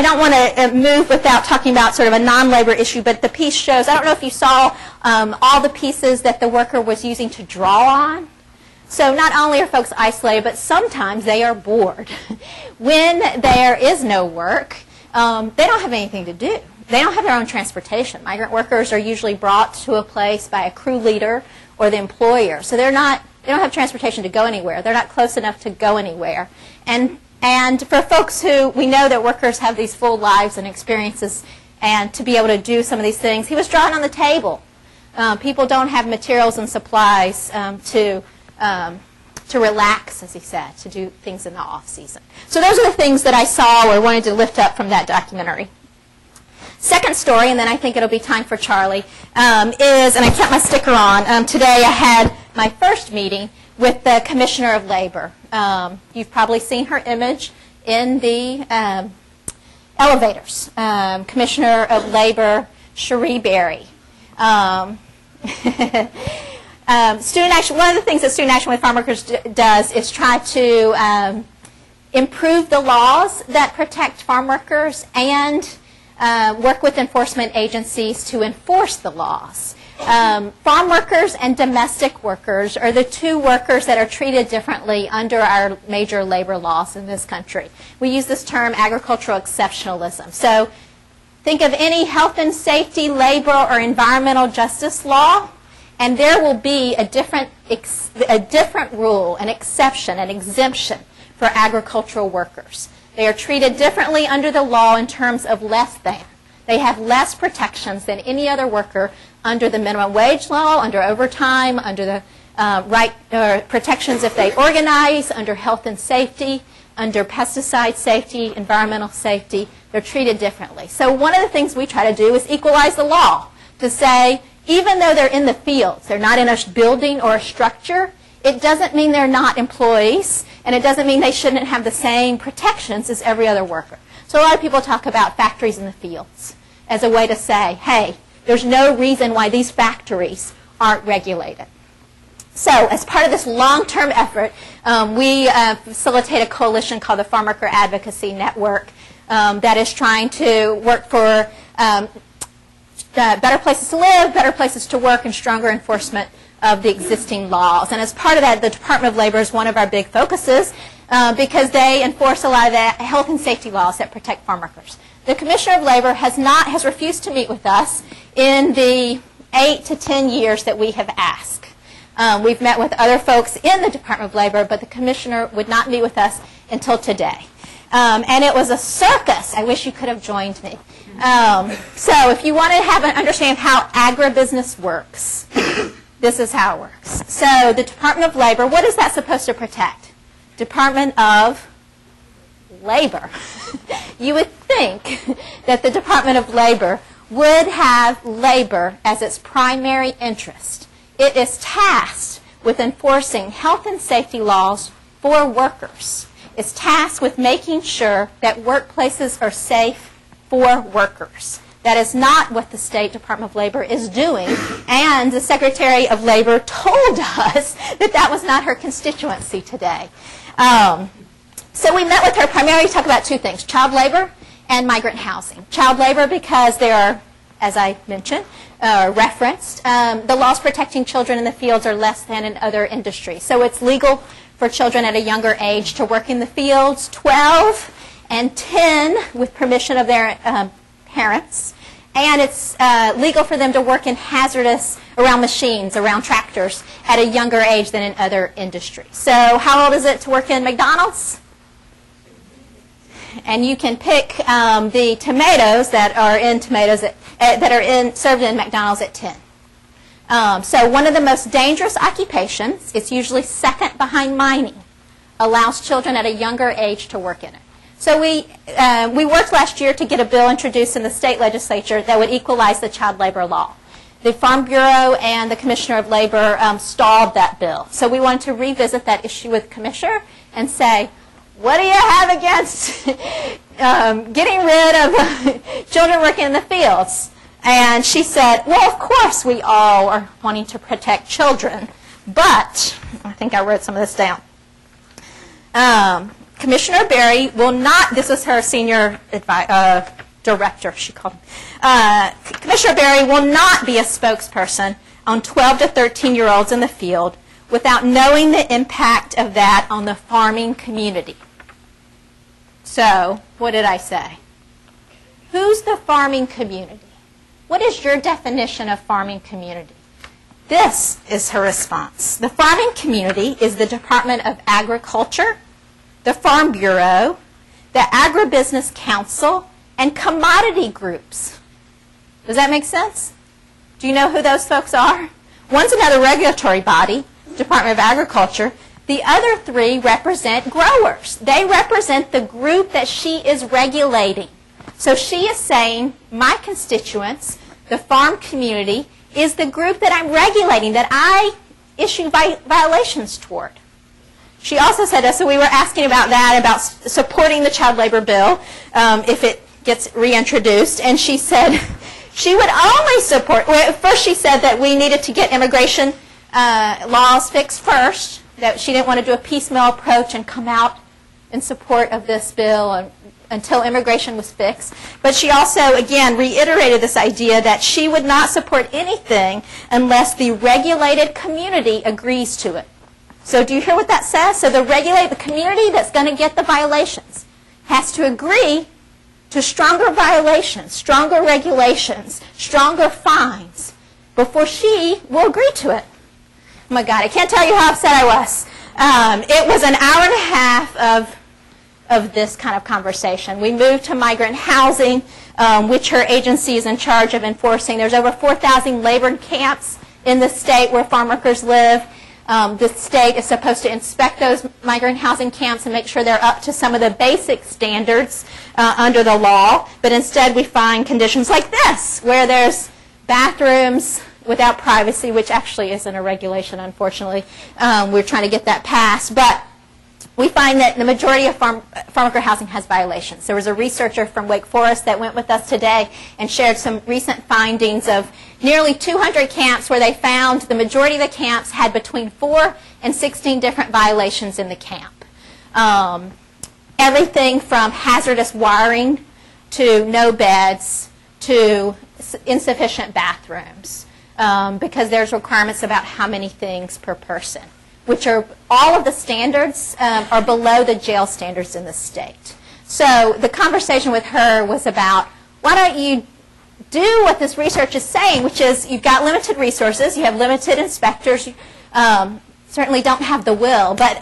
don't want to move without talking about sort of a non-labor issue, but the piece shows, I don't know if you saw all the pieces that the worker was using to draw on. So not only are folks isolated, but sometimes they are bored. When there is no work, they don't have anything to do. They don't have their own transportation. Migrant workers are usually brought to a place by a crew leader or the employer. So they They don't have transportation to go anywhere. They're not close enough to go anywhere. And for folks who, we know that workers have these full lives and experiences, and to be able to do some of these things, he was drawing on the table. People don't have materials and supplies to relax, as he said, to do things in the off-season. So those are the things that I saw or wanted to lift up from that documentary. Second story, and then I think it'll be time for Charlie, is, and I kept my sticker on, today I had my first meeting with the Commissioner of Labor. You've probably seen her image in the elevators. Commissioner of Labor, Cherie Berry. Student action. One of the things that Student Action with Farmworkers does is try to improve the laws that protect farm workers and work with enforcement agencies to enforce the laws. Farm workers and domestic workers are the two workers that are treated differently under our major labor laws in this country. We use this term agricultural exceptionalism. So think of any health and safety, labor, or environmental justice law, and there will be a different rule, an exception, an exemption for agricultural workers. They are treated differently under the law in terms of less than. They have less protections than any other worker under the minimum wage law, under overtime, under the protections if they organize, under health and safety, under pesticide safety, environmental safety. They're treated differently. So one of the things we try to do is equalize the law to say, even though they're in the fields, they're not in a building or a structure, it doesn't mean they're not employees, and it doesn't mean they shouldn't have the same protections as every other worker. So a lot of people talk about factories in the fields as a way to say, hey, there's no reason why these factories aren't regulated. So as part of this long-term effort, we facilitate a coalition called the Farmworker Advocacy Network that is trying to work for better places to live, better places to work, and stronger enforcement of the existing laws. And as part of that, the Department of Labor is one of our big focuses because they enforce a lot of the health and safety laws that protect farm workers. The Commissioner of Labor has refused to meet with us in the 8 to 10 years that we have asked. We've met with other folks in the Department of Labor, but the Commissioner would not meet with us until today. And it was a circus. I wish you could have joined me. So if you want to have an understanding of how agribusiness works, this is how it works. So the Department of Labor, what is that supposed to protect? Department of Labor. You would think that the Department of Labor would have labor as its primary interest. It is tasked with enforcing health and safety laws for workers. It's tasked with making sure that workplaces are safe for workers. That is not what the State Department of Labor is doing, and the Secretary of Labor told us that that was not her constituency today. So we met with her primarily to talk about two things, child labor and migrant housing. Child labor because there are, as I mentioned, referenced, the laws protecting children in the fields are less than in other industries. So it's legal for children at a younger age to work in the fields, 12 and 10 with permission of their parents. And it's legal for them to work in hazardous, around machines, around tractors, at a younger age than in other industries. So how old is it to work in McDonald's? And you can pick the tomatoes that are in served in McDonald's at 10. So one of the most dangerous occupations, it's usually second behind mining, allows children at a younger age to work in it. So we worked last year to get a bill introduced in the state legislature that would equalize the child labor law. The Farm Bureau and the Commissioner of Labor stalled that bill. So we wanted to revisit that issue with the Commissioner and say, what do you have against getting rid of children working in the fields? And she said, well, of course we all are wanting to protect children, but, I think I wrote some of this down. Commissioner Berry will not, this is her senior director, she called me. Commissioner Berry will not be a spokesperson on 12 to 13-year-olds in the field without knowing the impact of that on the farming community. So, what did I say? Who's the farming community? What is your definition of farming community? This is her response. The farming community is the Department of Agriculture, the Farm Bureau, the Agribusiness Council, and commodity groups. Does that make sense? Do you know who those folks are? One's another regulatory body, Department of Agriculture. The other three represent growers. They represent the group that she is regulating. So she is saying, my constituents, the farm community, is the group that I'm regulating, that I issue violations toward. She also said, so we were asking about that, about supporting the child labor bill if it gets reintroduced, and she said she would only support, well, first she said that we needed to get immigration laws fixed first, that she didn't want to do a piecemeal approach and come out in support of this bill until immigration was fixed. But she also, again, reiterated this idea that she would not support anything unless the regulated community agrees to it. So do you hear what that says? So the community that's going to get the violations has to agree to stronger violations, stronger regulations, stronger fines before she will agree to it. Oh my God, I can't tell you how upset I was. It was an hour and a half of this kind of conversation. We moved to migrant housing, which her agency is in charge of enforcing. There's over 4,000 labor camps in the state where farm workers live. The state is supposed to inspect those migrant housing camps and make sure they're up to some of the basic standards under the law. But instead we find conditions like this, where there's bathrooms without privacy, which actually isn't a regulation, unfortunately. We're trying to get that passed. But we find that the majority of farm worker housing has violations. There was a researcher from Wake Forest that went with us today and shared some recent findings of nearly 200 camps where they found the majority of the camps had between 4 and 16 different violations in the camp. Everything from hazardous wiring to no beds to insufficient bathrooms because there's requirements about how many things per person, which are all of the standards are below the jail standards in the state. So the conversation with her was about, why don't you do what this research is saying, which is you've got limited resources, you have limited inspectors, you certainly don't have the will, but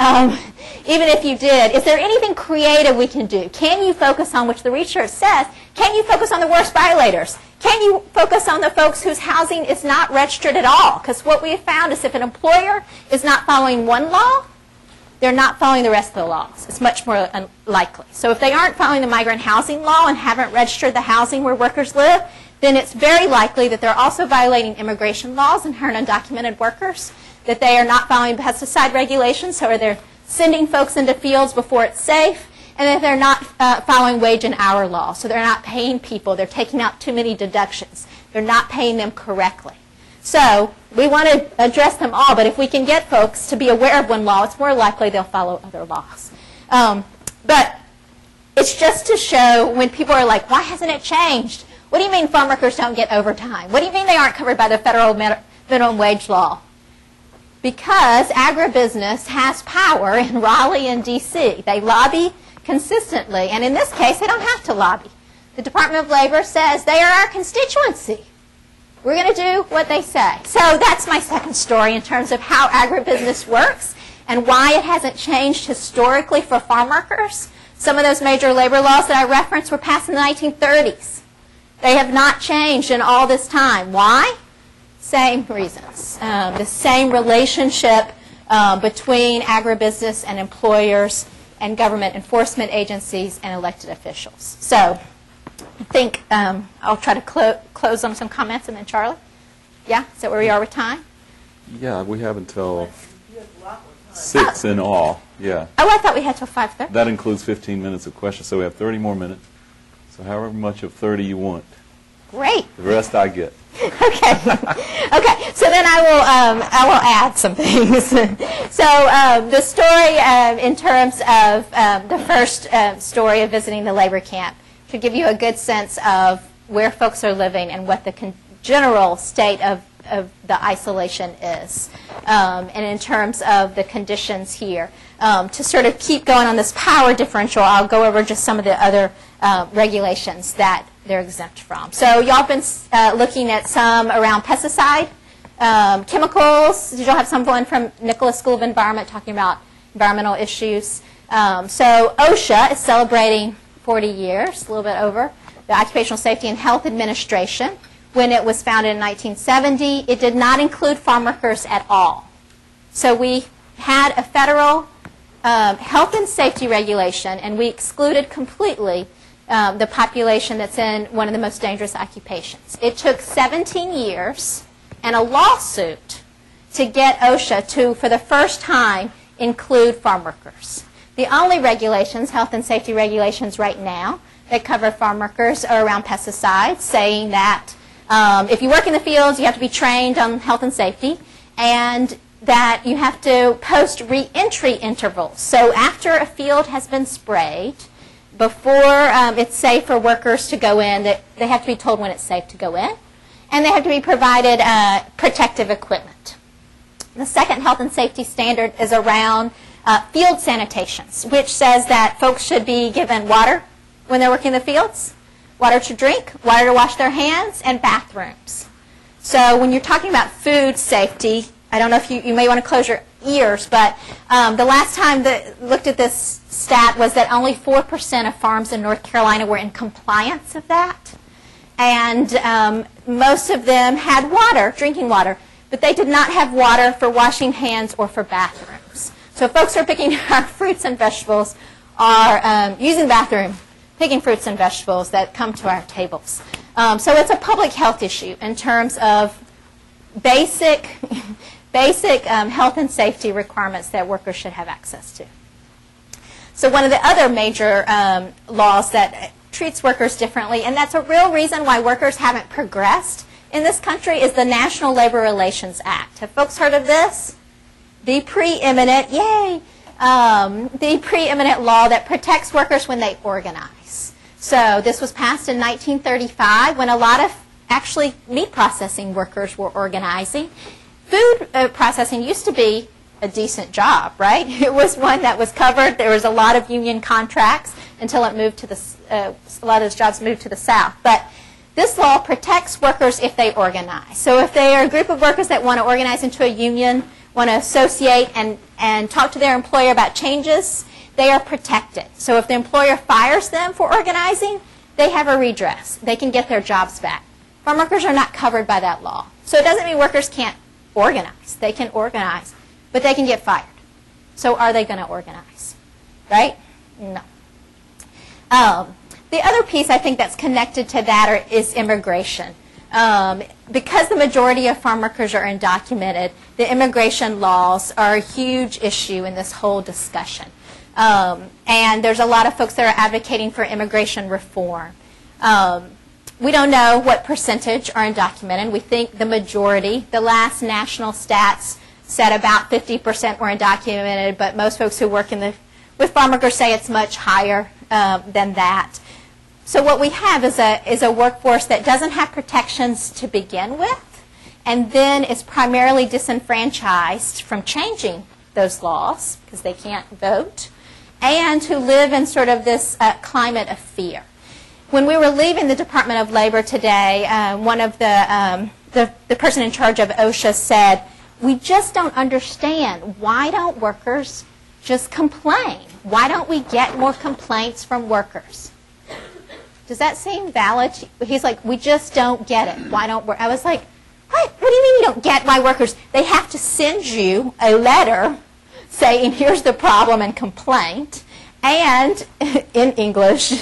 even if you did, is there anything creative we can do? Can you focus on, which the research says, can you focus on the worst violators? Can you focus on the folks whose housing is not registered at all? Because what we have found is if an employer is not following one law, they're not following the rest of the laws. It's much more unlikely. So if they aren't following the migrant housing law and haven't registered the housing where workers live, then it's very likely that they're also violating immigration laws and hiring undocumented workers, that they are not following pesticide regulations, so they're sending folks into fields before it's safe, and that they're not following wage and hour law. So they're not paying people. They're taking out too many deductions. They're not paying them correctly. So we want to address them all, but if we can get folks to be aware of one law, it's more likely they'll follow other laws. But it's just to show when people are like, why hasn't it changed? What do you mean farm workers don't get overtime? What do you mean they aren't covered by the federal minimum wage law? Because agribusiness has power in Raleigh and D.C. They lobby consistently, and in this case, they don't have to lobby. The Department of Labor says they are our constituency. We're going to do what they say. So that's my second story in terms of how agribusiness works and why it hasn't changed historically for farm workers. Some of those major labor laws that I referenced were passed in the 1930s. They have not changed in all this time. Why? Same reasons. The same relationship between agribusiness and employers and government enforcement agencies and elected officials. So I think I'll try to close on some comments, and then Charlie? Yeah? Is that where we are with time? Yeah, we have until 6 in all. Yeah. Oh, I thought we had till 5:30. That includes 15 minutes of questions, so we have 30 more minutes. So however much of 30 you want. Great. The rest I get. Okay. Okay. So then I will add some things. So the story in terms of the first story of visiting the labor camp should give you a good sense of where folks are living and what the general state of the isolation is. And in terms of the conditions here. To sort of keep going on this power differential, I'll go over just some of the other regulations that they're exempt from. So y'all have been looking at some around pesticide Chemicals, did you all have someone from Nicholas School of Environment talking about environmental issues? So OSHA is celebrating 40 years, a little bit over, the Occupational Safety and Health Administration. When it was founded in 1970, it did not include farm workers at all. So we had a federal health and safety regulation, and we excluded completely the population that's in one of the most dangerous occupations. It took 17 years and a lawsuit to get OSHA to, for the first time, include farm workers. The only regulations, health and safety regulations right now, that cover farm workers are around pesticides, saying that if you work in the fields, you have to be trained on health and safety, and that you have to post re-entry intervals. So after a field has been sprayed, before it's safe for workers to go in, they have to be told when it's safe to go in, and they have to be provided protective equipment. The second health and safety standard is around field sanitations, which says that folks should be given water when they're working in the fields, water to drink, water to wash their hands, and bathrooms. So when you're talking about food safety, I don't know if you may want to close your ears, but the last time that looked at this stat was that only 4% of farms in North Carolina were in compliance of that. And most of them had water, drinking water, but they did not have water for washing hands or for bathrooms. So folks who are picking our fruits and vegetables are using the bathroom, picking fruits and vegetables that come to our tables. So it's a public health issue in terms of basic health and safety requirements that workers should have access to. So one of the other major laws that treats workers differently, and that's a real reason why workers haven't progressed in this country, is the National Labor Relations Act. Have folks heard of this? The preeminent, the preeminent law that protects workers when they organize. So this was passed in 1935 when a lot of actually meat processing workers were organizing. Food processing used to be a decent job, right? It was one that was covered. There was a lot of union contracts until it moved to a lot of those jobs moved to the South. But this law protects workers if they organize. So if they are a group of workers that want to organize into a union, want to associate and talk to their employer about changes, they are protected. So if the employer fires them for organizing, they have a redress. They can get their jobs back. Farm workers are not covered by that law. So it doesn't mean workers can't organize. They can organize, but they can get fired. So are they going to organize? Right? No. The other piece I think that's connected to that is immigration. Because the majority of farm workers are undocumented, the immigration laws are a huge issue in this whole discussion. And there's a lot of folks that are advocating for immigration reform. We don't know what percentage are undocumented. We think the majority. The last national stats said about 50% were undocumented, but most folks who work with farm workers say it's much higher than that. So what we have is a workforce that doesn't have protections to begin with, and then is primarily disenfranchised from changing those laws because they can't vote, and who live in sort of this climate of fear. When we were leaving the Department of Labor today, one of the person in charge of OSHA said, "We just don't understand. Why don't workers just complain? Why don't we get more complaints from workers?" Does that seem valid? He's like, "We just don't get it. Why don't I was like, "What? What do you mean you don't get why workers? They have to send you a letter saying, here's the problem and complaint, and in English,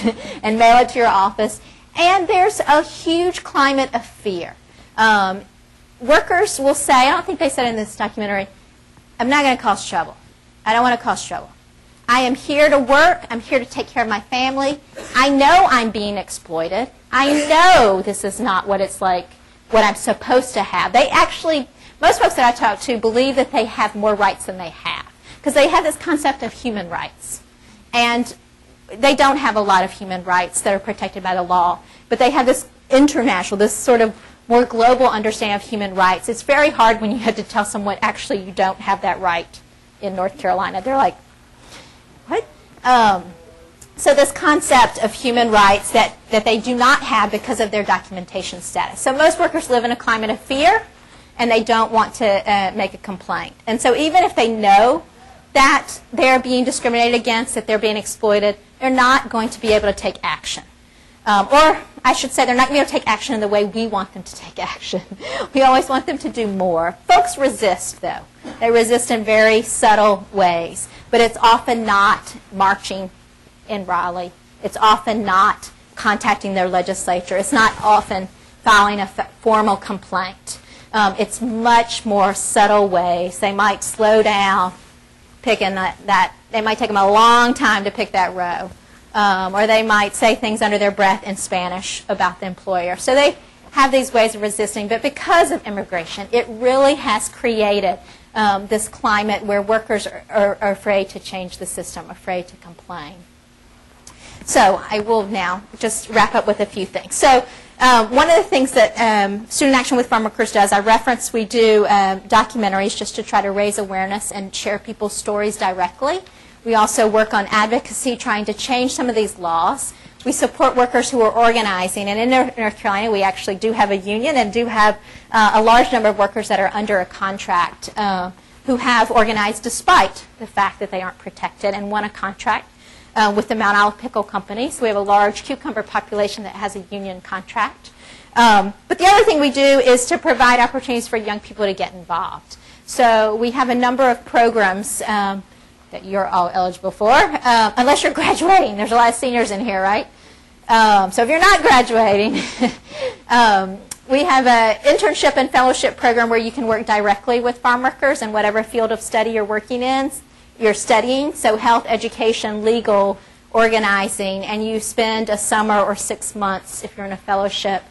and mail it to your office. And there's a huge climate of fear. Workers will say, I don't think they said in this documentary, I'm not going to cause trouble. I don't want to cause trouble. I am here to work. I'm here to take care of my family. I know I'm being exploited. I know this is not what it's like, what I'm supposed to have. They actually, most folks that I talk to believe that they have more rights than they have because they have this concept of human rights. And they don't have a lot of human rights that are protected by the law, but they have this international, this sort of more global understanding of human rights. It's very hard when you have to tell someone, actually, you don't have that right in North Carolina. They're like, what? So this concept of human rights that they do not have because of their documentation status. So most workers live in a climate of fear, and they don't want to make a complaint. And so even if they know that they're being discriminated against, that they're being exploited, they're not going to be able to take action. Or I should say they're not going to be able to take action in the way we want them to take action. We always want them to do more. Folks resist, though. They resist in very subtle ways. But it's often not marching in Raleigh. It's often not contacting their legislature. It's not often filing a formal complaint. It's much more subtle ways. They might slow down picking that. They might take them a long time to pick that row. Or they might say things under their breath in Spanish about the employer. So they have these ways of resisting. But because of immigration, it really has created this climate where workers are afraid to change the system, afraid to complain. So I will now just wrap up with a few things. So one of the things that Student Action with Farmworkers does, I referenced we do documentaries just to try to raise awareness and share people's stories directly. We also work on advocacy, trying to change some of these laws. We support workers who are organizing, and in North Carolina we actually do have a union and do have a large number of workers that are under a contract who have organized despite the fact that they aren't protected and won a contract with the Mount Olive Pickle Company. So we have a large cucumber population that has a union contract. But the other thing we do is to provide opportunities for young people to get involved. So we have a number of programs that you're all eligible for, unless you're graduating. There's a lot of seniors in here, right? So if you're not graduating, we have an internship and fellowship program where you can work directly with farm workers in whatever field of study you're working in. You're studying, so health, education, legal, organizing, and you spend a summer or 6 months, if you're in a fellowship,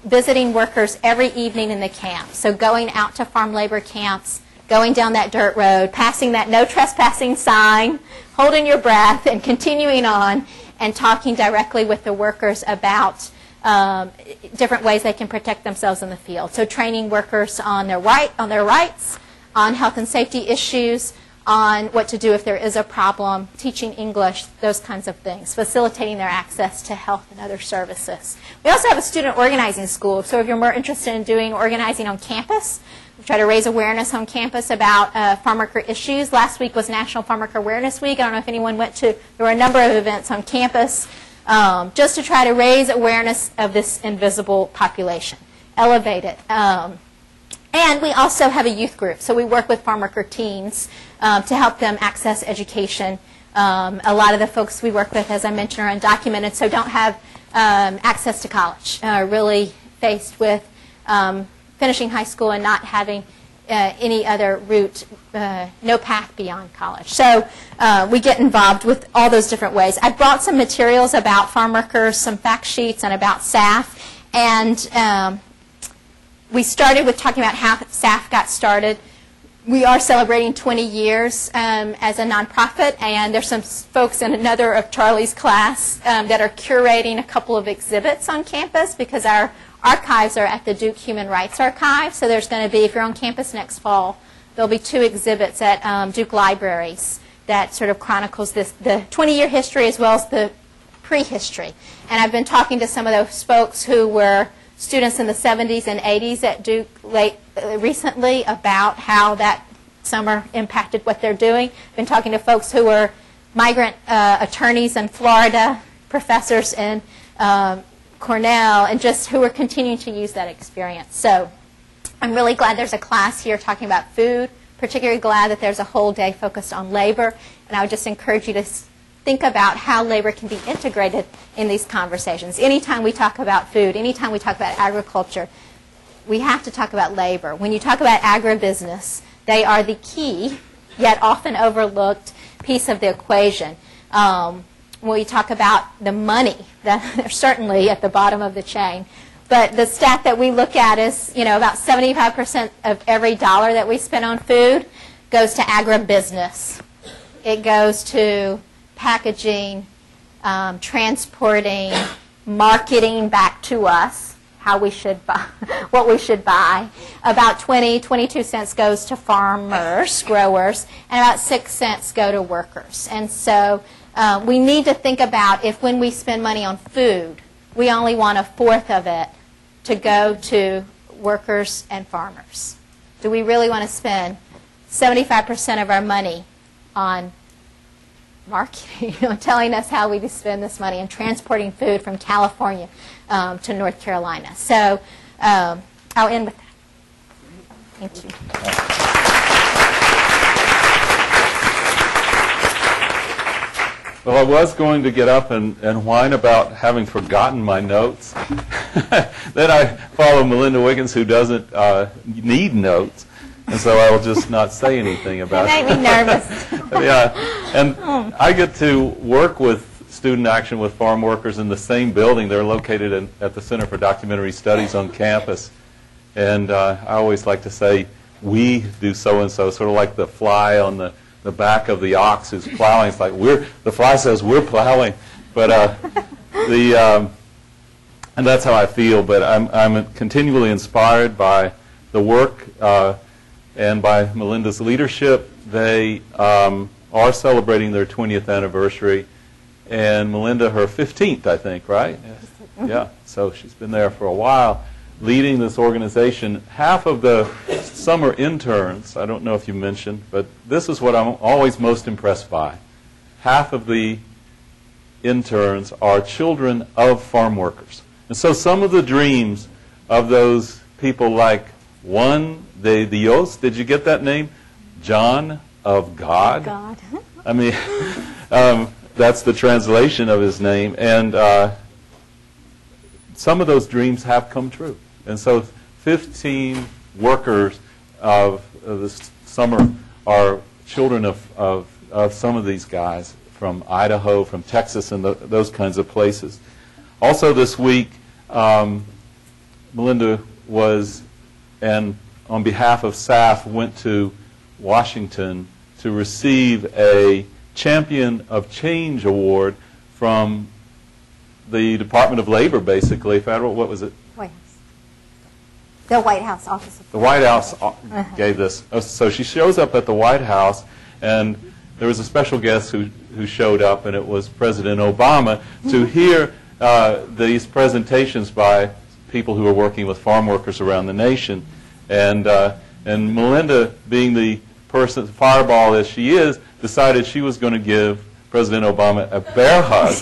visiting workers every evening in the camp. So going out to farm labor camps, going down that dirt road, passing that no trespassing sign, holding your breath, and continuing on and talking directly with the workers about different ways they can protect themselves in the field. So training workers on their rights, on health and safety issues, on what to do if there is a problem, teaching English, those kinds of things, facilitating their access to health and other services. We also have a student organizing school, so if you're more interested in doing organizing on campus, we try to raise awareness on campus about farm worker issues. Last week was National Farm Worker Awareness Week. I don't know if anyone went to, there were a number of events on campus just to try to raise awareness of this invisible population, elevate it. And we also have a youth group, so we work with farm worker teens to help them access education. A lot of the folks we work with, as I mentioned, are undocumented, so don't have access to college, really faced with finishing high school and not having any other route, no path beyond college. So we get involved with all those different ways. I brought some materials about farm workers, some fact sheets, and about SAF, and we started with talking about how SAF got started. We are celebrating 20 years as a nonprofit, and there's some folks in another of Charlie's class that are curating a couple of exhibits on campus because our archives are at the Duke Human Rights Archive. So there's going to be, if you're on campus next fall, there'll be 2 exhibits at Duke Libraries that sort of chronicles the 20-year history as well as the prehistory. And I've been talking to some of those folks who were students in the 70s and 80s at Duke recently about how that summer impacted what they're doing. I've been talking to folks who were migrant attorneys in Florida, professors in Cornell, and just who are continuing to use that experience. So I'm really glad there's a class here talking about food, particularly glad that there's a whole day focused on labor, and I would just encourage you to think about how labor can be integrated in these conversations. Anytime we talk about food, anytime we talk about agriculture, we have to talk about labor. When you talk about agribusiness, they are the key, yet often overlooked piece of the equation. When we talk about the money, they're certainly at the bottom of the chain. But the stat that we look at is, about 75% of every dollar that we spend on food goes to agribusiness. It goes to packaging, transporting, marketing back to us, how we should buy, what we should buy. About 22 cents goes to farmers, growers, and about 6 cents go to workers. And so we need to think about if when we spend money on food, we only want 1/4 of it to go to workers and farmers? Do we really want to spend 75% of our money on marketing, telling us how we spend this money and transporting food from California to North Carolina? So I'll end with that. Thank you. Well, I was going to get up and whine about having forgotten my notes. Then I follow Melinda Wiggins, who doesn't need notes, and so I will just not say anything about it. It made me nervous. Yeah, and I get to work with Student Action with farm workers in the same building. They're located at the Center for Documentary Studies on campus, and I always like to say, we do so-and-so, sort of like the fly on the back of the ox who's plowing. It's like the fly says we're plowing, but and that's how I feel. But I'm continually inspired by the work and by Melinda's leadership. They are celebrating their 20th anniversary, and Melinda her 15th, I think, right? Yeah. So she's been there for a while, leading this organization. Half of the summer interns, I don't know if you mentioned, but this is what I'm always most impressed by. Half of the interns are children of farm workers. And so some of the dreams of those people, like Juan de Dios, did you get that name? John of God. God. I mean, that's the translation of his name. And some of those dreams have come true. And so 15 workers of this summer are children of some of these guys from Idaho, from Texas, and those kinds of places. Also this week, Melinda was, and on behalf of SAF, went to Washington to receive a Champion of Change award from the Department of Labor, basically, federal, what was it? White House. The White House Office of The White House gave this. So she shows up at the White House, and there was a special guest who showed up, and it was President Obama, to hear these presentations by people who are working with farm workers around the nation. And Melinda, being the person, fireball as she is, decided she was going to give President Obama a bear hug.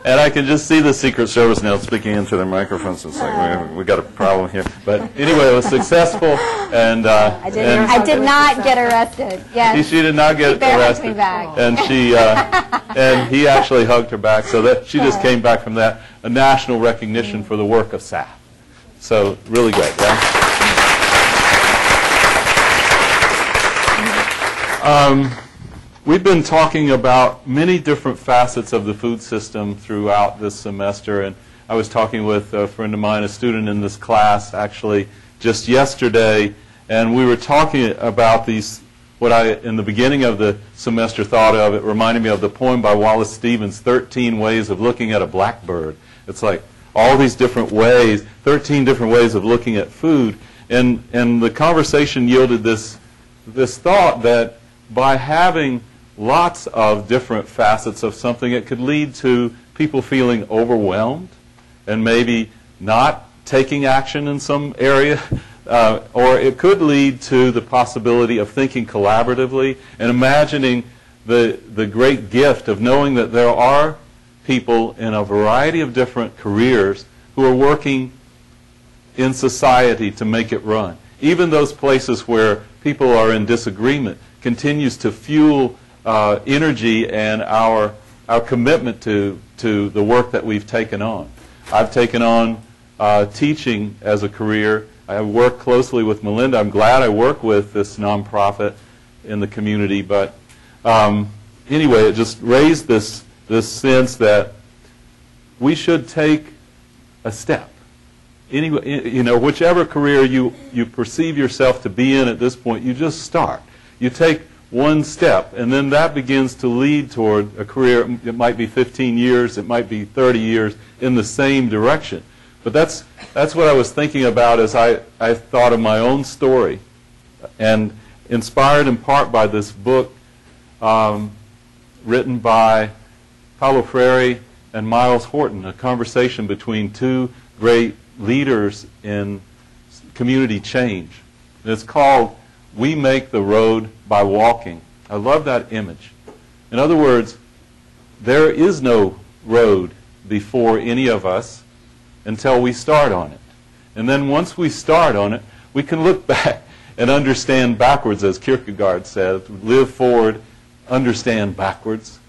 And I can just see the Secret Service now speaking into their microphones. It's like, we got a problem here. But anyway, it was successful. And I did not get arrested. Yes. She did not get arrested. Me back. And she and he actually hugged her back. So that she just came back from that, a national recognition for the work of SAF. So really great, yeah. We've been talking about many different facets of the food system throughout this semester, and I was talking with a friend of mine, a student in this class, actually just yesterday, and we were talking about these, what I, in the beginning of the semester, thought of. It reminded me of the poem by Wallace Stevens, 13 Ways of Looking at a Blackbird. It's like all these different ways, 13 different ways of looking at food, and the conversation yielded this thought that by having lots of different facets of something, it could lead to people feeling overwhelmed and maybe not taking action in some area, or it could lead to the possibility of thinking collaboratively and imagining the great gift of knowing that there are people in a variety of different careers who are working in society to make it run. Even those places where people are in disagreement continues to fuel energy and our commitment to the work that we've taken on. I've taken on teaching as a career. I work closely with Melinda. I'm glad I work with this nonprofit in the community. But anyway, it just raised this sense that we should take a step. Anyway, you know, whichever career you perceive yourself to be in at this point, you just start. You take one step, and then that begins to lead toward a career. It might be 15 years, it might be 30 years in the same direction. But that's what I was thinking about as I thought of my own story, and inspired in part by this book written by Paulo Freire and Miles Horton, a conversation between two great leaders in community change. It's called "We Make the Road by Walking." I love that image. In other words, there is no road before any of us until we start on it. And then once we start on it, we can look back and understand backwards, as Kierkegaard said, live forward, understand backwards.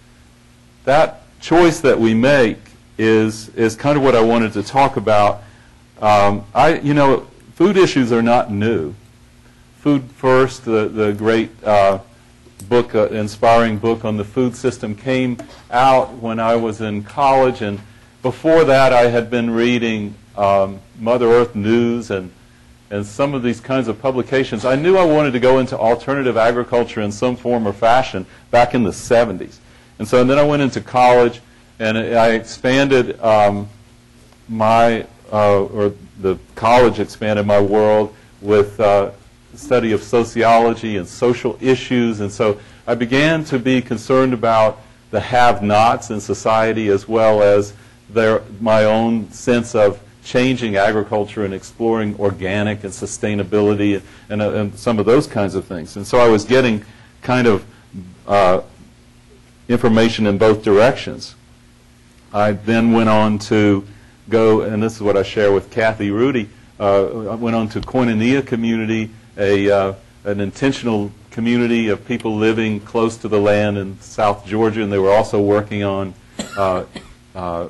That choice that we make is kind of what I wanted to talk about. Food issues are not new. Food First, the great book, inspiring book on the food system, came out when I was in college, and before that I had been reading Mother Earth News and some of these kinds of publications. I knew I wanted to go into alternative agriculture in some form or fashion back in the 70s. And then I went into college, and I expanded the college expanded my world with study of sociology and social issues. And so I began to be concerned about the have-nots in society, as well as my own sense of changing agriculture and exploring organic and sustainability and some of those kinds of things. And so I was getting kind of information in both directions. I then went on to go, and this is what I share with Kathy Rudy, I went on to Koinonia Community, an intentional community of people living close to the land in South Georgia, and they were also working on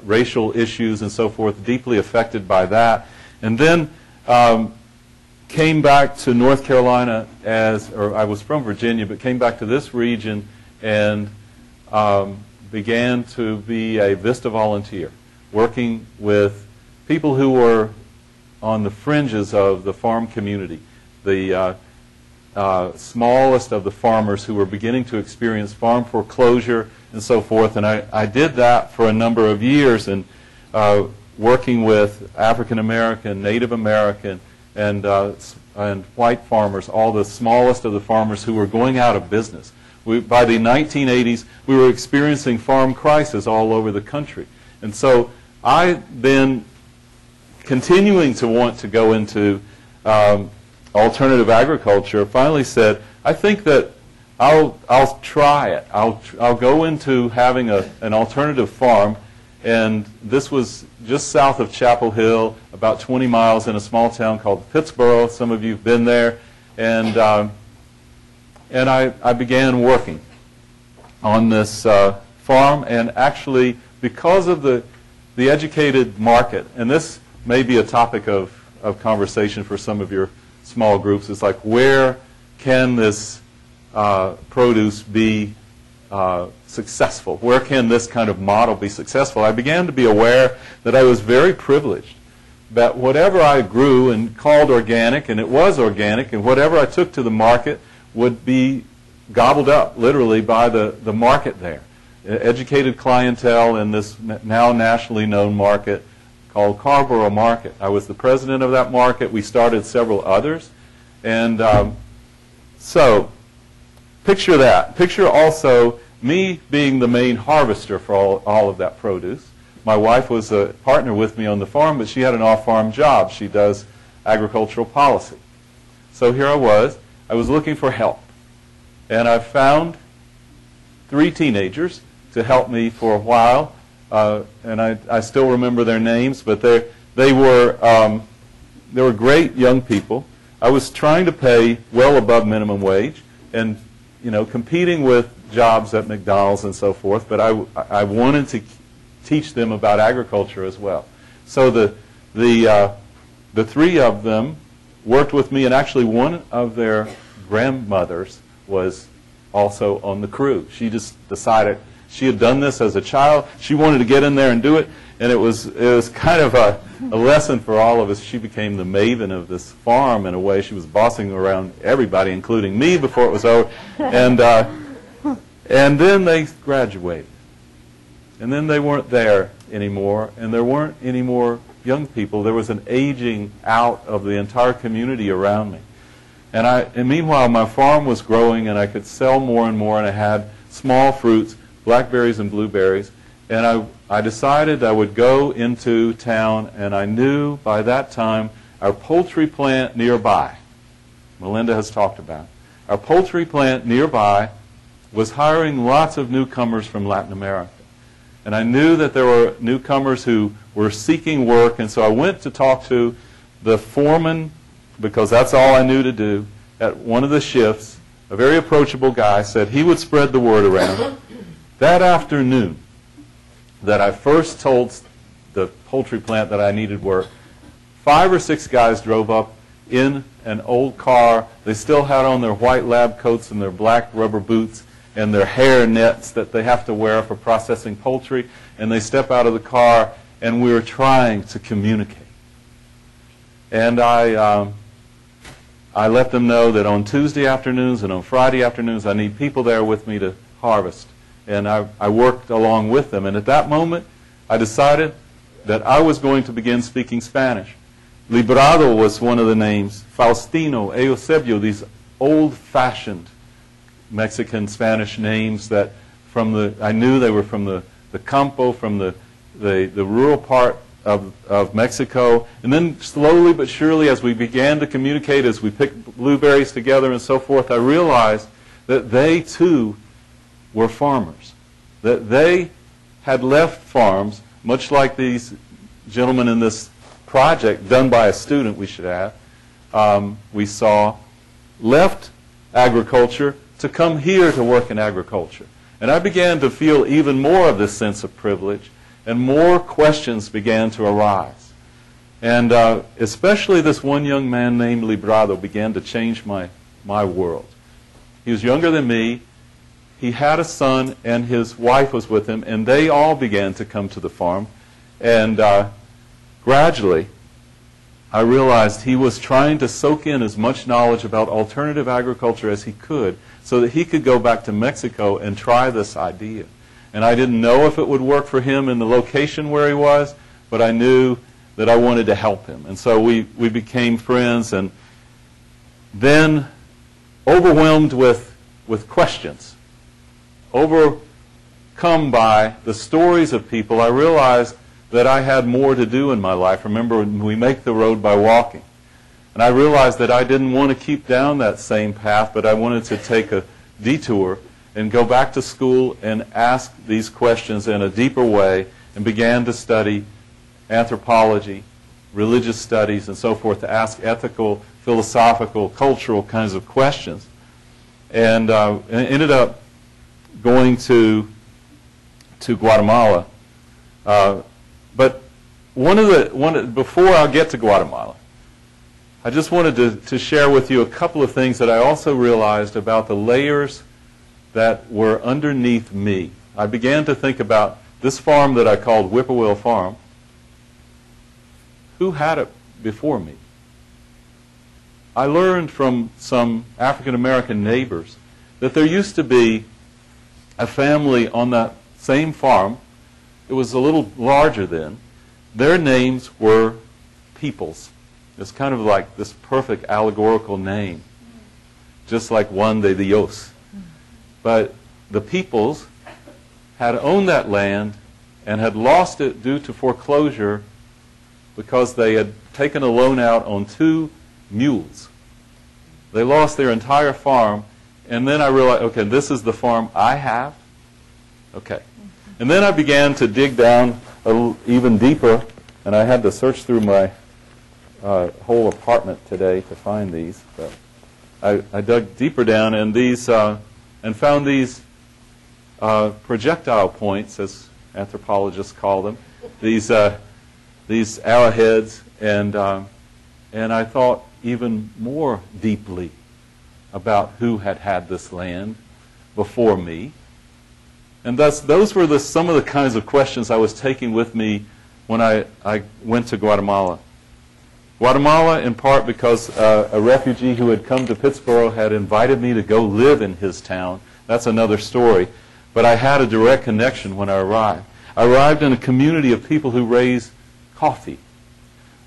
racial issues and so forth, deeply affected by that. And then came back to North Carolina or I was from Virginia, but came back to this region and began to be a Vista volunteer, working with people who were on the fringes of the farm community, the smallest of the farmers who were beginning to experience farm foreclosure and so forth. And I did that for a number of years, and working with African American, Native American, and white farmers, all the smallest of the farmers who were going out of business. By the 1980s, we were experiencing farm crisis all over the country. And so I then, continuing to want to go into alternative agriculture, finally said, I think that I'll try it. I'll go into having an alternative farm. And this was just south of Chapel Hill, about 20 miles, in a small town called Pittsboro. Some of you have been there. And I began working on this farm. And actually, because of the educated market, and this may be a topic of conversation for some of your small groups, it's like, where can this produce be successful? Where can this kind of model be successful? I began to be aware that I was very privileged, that whatever I grew and called organic, and it was organic, and whatever I took to the market would be gobbled up, literally, by the market there. Educated clientele in this now nationally known market called Carborough Market. I was the president of that market. We started several others. And so picture that. Picture also me being the main harvester for all of that produce. My wife was a partner with me on the farm, but she had an off-farm job. She does agricultural policy. So here I was looking for help. And I found 3 teenagers to help me for a while. And I still remember their names, but they were great young people. I was trying to pay well above minimum wage, and competing with jobs at McDonald's and so forth. But I wanted to teach them about agriculture as well. So the 3 of them worked with me, and actually one of their grandmothers was also on the crew. She just decided. She had done this as a child. She wanted to get in there and do it, and it was kind of a lesson for all of us. She became the maven of this farm in a way. She was bossing around everybody, including me, before it was over. And then they graduated, and then they weren't there anymore, and there weren't any more young people. There was an aging out of the entire community around me. And meanwhile, my farm was growing, and I could sell more and more, and I had small fruits, blackberries and blueberries, and I decided I would go into town, and I knew by that time our poultry plant nearby, Melinda has talked about, our poultry plant nearby was hiring lots of newcomers from Latin America. And I knew that there were newcomers who were seeking work, and so I went to talk to the foreman, because that's all I knew to do, at one of the shifts. A very approachable guy said he would spread the word around. That afternoon that I first told the poultry plant that I needed work, 5 or 6 guys drove up in an old car. They still had on their white lab coats and their black rubber boots and their hair nets that they have to wear for processing poultry, and they step out of the car, and we were trying to communicate. And I let them know that on Tuesday afternoons and on Friday afternoons I need people there with me to harvest. And I worked along with them. And at that moment, I decided that I was going to begin speaking Spanish. Librado was one of the names. Faustino, Eusebio, these old-fashioned Mexican Spanish names that I knew they were from the campo, from the rural part of Mexico. And then slowly but surely, as we began to communicate, as we picked blueberries together and so forth, I realized that they too were farmers, that they had left farms, much like these gentlemen in this project done by a student we should have, we saw, left agriculture to come here to work in agriculture. And I began to feel even more of this sense of privilege, and more questions began to arise. And especially this one young man named Librado began to change my world. He was younger than me. He had a son, and his wife was with him, and they all began to come to the farm. And gradually, I realized he was trying to soak in as much knowledge about alternative agriculture as he could so that he could go back to Mexico and try this idea. And I didn't know if it would work for him in the location where he was, but I knew that I wanted to help him. And so we became friends, and then overwhelmed with questions, overcome by the stories of people, I realized that I had more to do in my life. Remember, we make the road by walking. And I realized that I didn't want to keep down that same path, but I wanted to take a detour and go back to school and ask these questions in a deeper way, and began to study anthropology, religious studies, and so forth, to ask ethical, philosophical, cultural kinds of questions. And ended up going to Guatemala. But before I get to Guatemala, I just wanted to share with you a couple of things that I also realized about the layers that were underneath me. I began to think about this farm that I called Whippoorwill Farm. Who had it before me? I learned from some African American neighbors that there used to be a family on that same farm. It was a little larger then. Their names were Peoples. It's kind of like this perfect allegorical name, just like Juan de Dios. But the Peoples had owned that land and had lost it due to foreclosure because they had taken a loan out on 2 mules. They lost their entire farm, and then I realized, okay, this is the farm I have. Okay. And then I began to dig down even deeper, and I had to search through my whole apartment today to find these. But I dug deeper down, and and found these projectile points, as anthropologists call them, these arrowheads, and I thought even more deeply about who had this land before me. And thus, those were some of the kinds of questions I was taking with me when I went to Guatemala. Guatemala, in part because a refugee who had come to Pittsburgh had invited me to go live in his town. That's another story. But I had a direct connection when I arrived. I arrived in a community of people who raise coffee,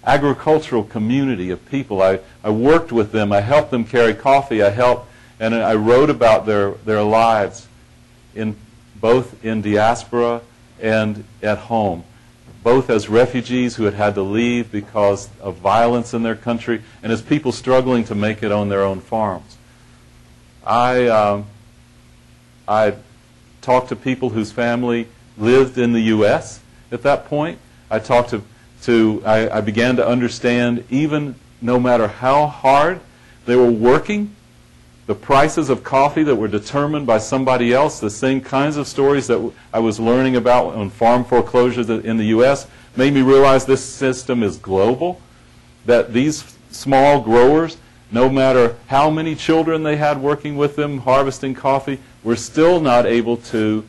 agricultural community of people. I worked with them. I helped them carry coffee. And I wrote about their lives both in diaspora and at home. both as refugees who had had to leave because of violence in their country and as people struggling to make it on their own farms. I talked to people whose family lived in the U.S. at that point. I began to understand, even no matter how hard they were working, the prices of coffee that were determined by somebody else, the same kinds of stories that I was learning about on farm foreclosures in the U.S., made me realize this system is global, that these small growers, no matter how many children they had working with them harvesting coffee, were still not able to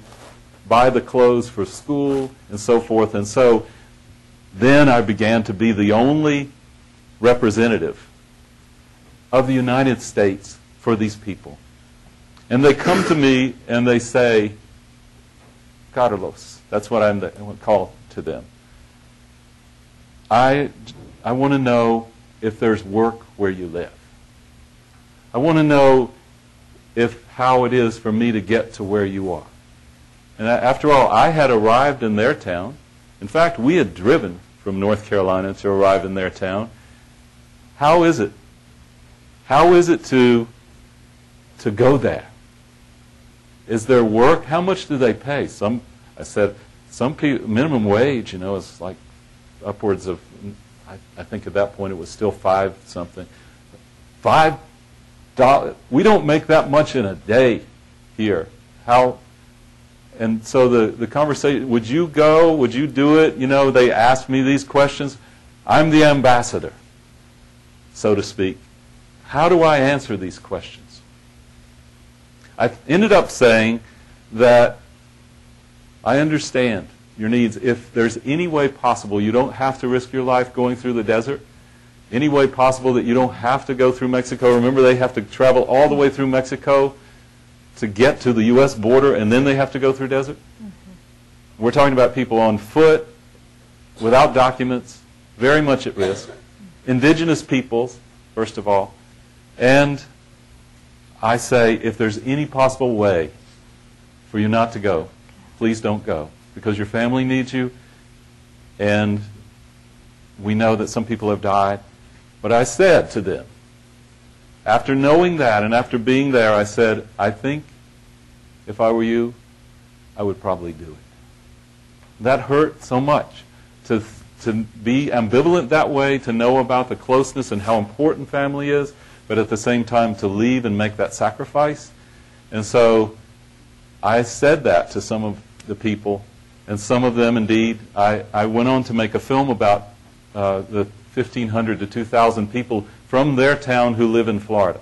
buy the clothes for school and so forth. And so then I began to be the only representative of the United States for these people. And they come to me and they say, Carlos, that's what I would call to them. I want to know if there's work where you live. I want to know how it is for me to get to where you are. And after all, I had arrived in their town. In fact, we had driven from North Carolina to arrive in their town. How is it? How is it to go there? Is there work? How much do they pay? I said, some people, minimum wage, is like upwards of, I think at that point it was still $5 $5. We don't make that much in a day here. How? And so the conversation, would you go? Would you do it? They asked me these questions. I'm the ambassador, so to speak. How do I answer these questions? I ended up saying that I understand your needs. If there's any way possible, you don't have to risk your life going through the desert. Any way possible that you don't have to go through Mexico. Remember, they have to travel all the way through Mexico to get to the U.S. border, and then they have to go through desert. Mm-hmm. We're talking about people on foot, without documents, very much at risk. Indigenous peoples, first of all. And I say, if there's any possible way for you not to go, please don't go, because your family needs you, and we know that some people have died. But I said to them, after knowing that and after being there, I said, I think if I were you, I would probably do it. That hurt so much, to be ambivalent that way, to know about the closeness and how important family is, but at the same time to leave and make that sacrifice. And so I said that to some of the people, and some of them indeed. I went on to make a film about the 1,500 to 2,000 people from their town who live in Florida.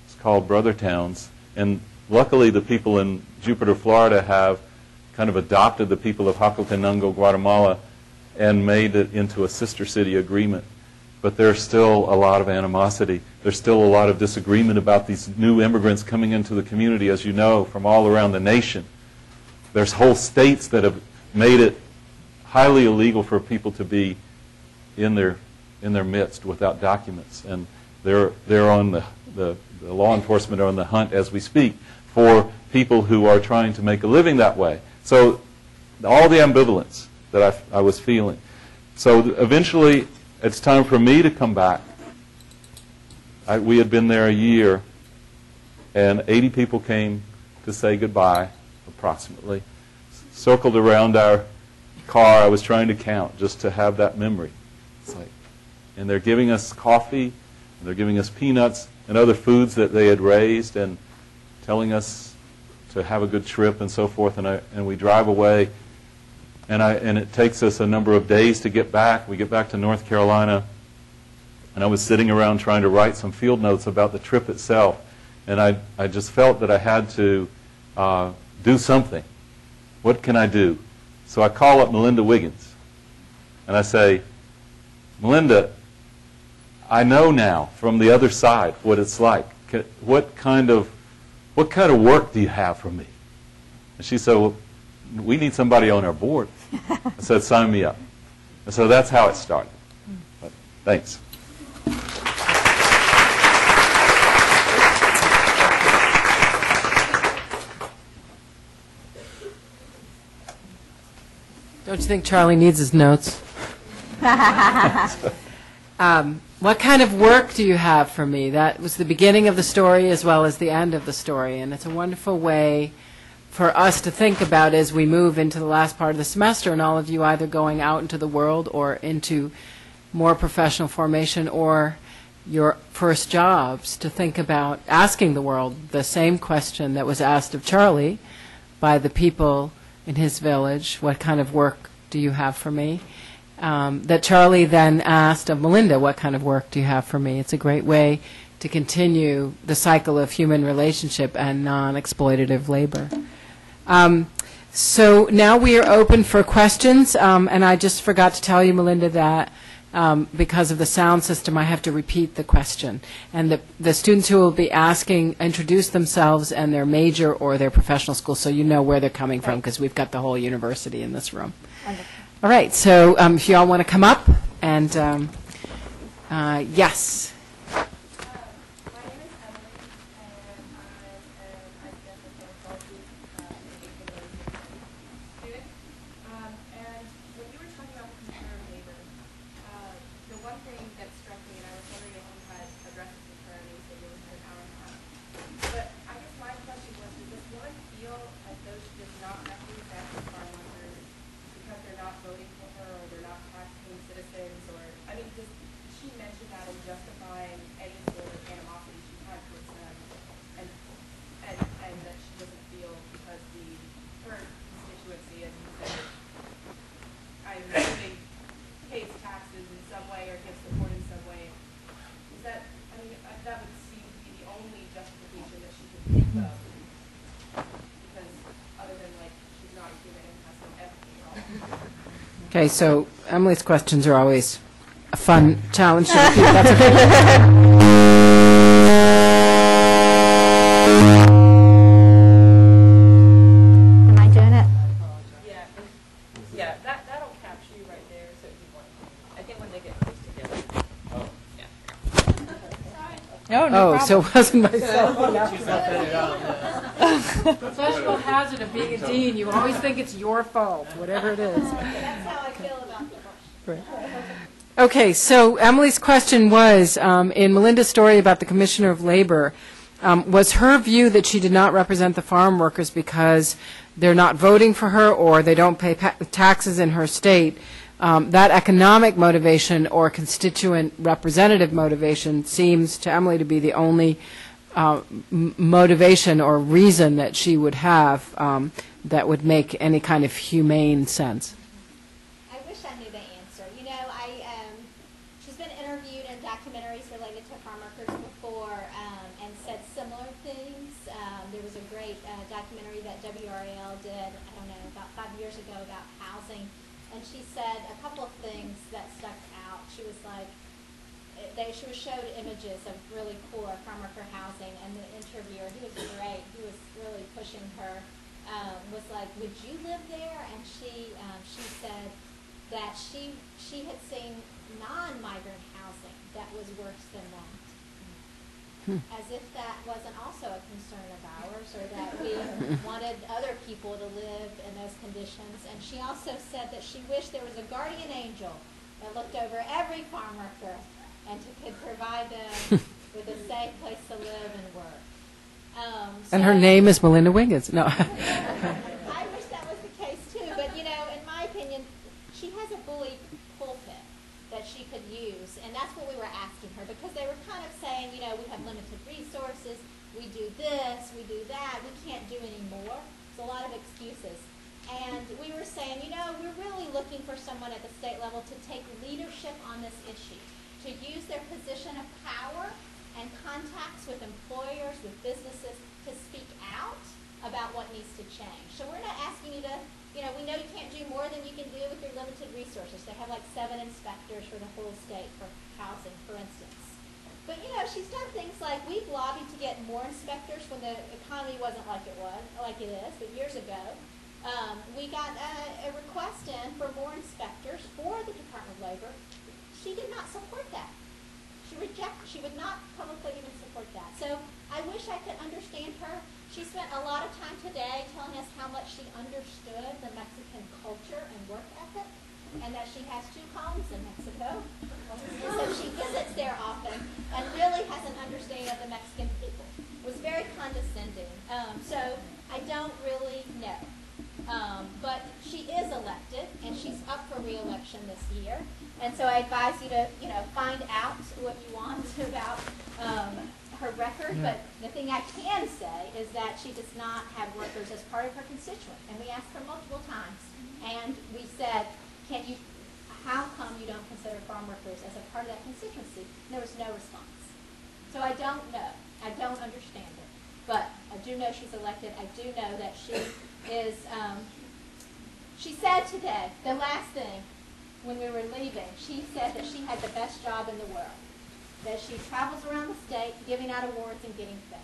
It's called Brother Towns. And luckily the people in Jupiter, Florida have kind of adopted the people of Jacotenango, Guatemala, and made it into a sister city agreement. But there's still a lot of animosity. There's still a lot of disagreement about these new immigrants coming into the community, as you know, from all around the nation. There's whole states that have made it highly illegal for people to be in their midst without documents. And they're on the law enforcement are on the hunt as we speak for people who are trying to make a living that way. So all the ambivalence that I was feeling. So eventually it's time for me to come back. We had been there a year, and 80 people came to say goodbye, approximately. Circled around our car. I was trying to count just to have that memory. It's like, and they're giving us coffee, and they're giving us peanuts and other foods that they had raised, and telling us to have a good trip and so forth. And we drive away, and it takes us a number of days to get back. We get back to North Carolina, and I was sitting around trying to write some field notes about the trip itself, and I just felt that I had to do something. What can I do? So I call up Melinda Wiggins, and I say, Melinda, I know now from the other side what it's like. What kind of work do you have for me? And she said, well, we need somebody on our board. I said, sign me up. And so that's how it started. But thanks. Don't you think Charlie needs his notes? What kind of work do you have for me? That was the beginning of the story as well as the end of the story, and it's a wonderful way for us to think about as we move into the last part of the semester, and all of you either going out into the world or into more professional formation or your first jobs, to think about asking the world the same question that was asked of Charlie by the people in his village: what kind of work do you have for me? That Charlie then asked of Melinda, what kind of work do you have for me? It's a great way to continue the cycle of human relationship and non-exploitative labor. So now we are open for questions, and I just forgot to tell you, Melinda, that because of the sound system, I have to repeat the question. And the students who will be asking introduce themselves and their major or their professional school, so you know where they're coming from, because we've got the whole university in this room. Wonderful. All right, so if you all want to come up, and yes. Okay, so Emily's questions are always a fun challenge to repeat. That's okay. Am I doing it? Yeah, that'll capture you right there. So if you want, I think when they get close together. Oh, yeah. No so it wasn't myself. Professional hazard of being a dean. You always think it's your fault, whatever it is. That's how I feel about the Right. Okay, so Emily's question was, in Melinda's story about the Commissioner of Labor, was her view that she did not represent the farm workers because they're not voting for her or they don't pay taxes in her state? That economic motivation or constituent representative motivation seems to Emily to be the only motivation or reason that she would have that would make any kind of humane sense. I wish I knew the answer. You know, she's been interviewed in documentaries related to farm workers before and said similar things. There was a great documentary that WRAL did, I don't know, about 5 years ago about housing. And she said a couple of things that stuck out. She was like, she was showed images of really cool farm worker housing, and the interviewer, he was great, he was really pushing her, was like, would you live there? And she said that she had seen non-migrant housing that was worse than that. As if that wasn't also a concern of ours, or that we wanted other people to live in those conditions. And she also said that she wished there was a guardian angel that looked over every farm worker and could provide them with a safe place to live and work. And her name is Melinda Wiggins. No. I wish that was the case too, but you know, in my opinion, she has a bully pulpit that she could use, and that's what we were asking her, because they were kind of saying, you know, we have limited resources, we do this, we do that, we can't do any more. There's a lot of excuses. And we were saying, you know, we're really looking for someone at the state level to take leadership on this issue, to use their position of power and contacts with employers, with businesses, to speak out about what needs to change. So we're not asking you to, you know, we know you can't do more than you can do with your limited resources. They have like 7 inspectors for the whole state for housing, for instance. But, you know, she's done things like we've lobbied to get more inspectors when the economy wasn't like it is, but years ago. We got a request in for more inspectors for the Department of Labor. She did not support that. She would not publicly even support that. So I wish I could understand her. She spent a lot of time today telling us how much she understood the Mexican culture and work ethic, and that she has 2 homes in Mexico. And so she visits there often and really has an understanding of the Mexican people. It was very condescending. So I don't really know. But she is elected, and she's up for re-election this year. And so I advise you to, find out what you want about her record. But the thing I can say is that she does not have workers as part of her constituent. And we asked her multiple times, and we said, how come you don't consider farm workers as a part of that constituency? And there was no response. So I don't know. I don't understand it. But I do know she's elected. I do know that she is, she said today, the last thing, when we were leaving, she said that she had the best job in the world. That she travels around the state giving out awards and getting fed.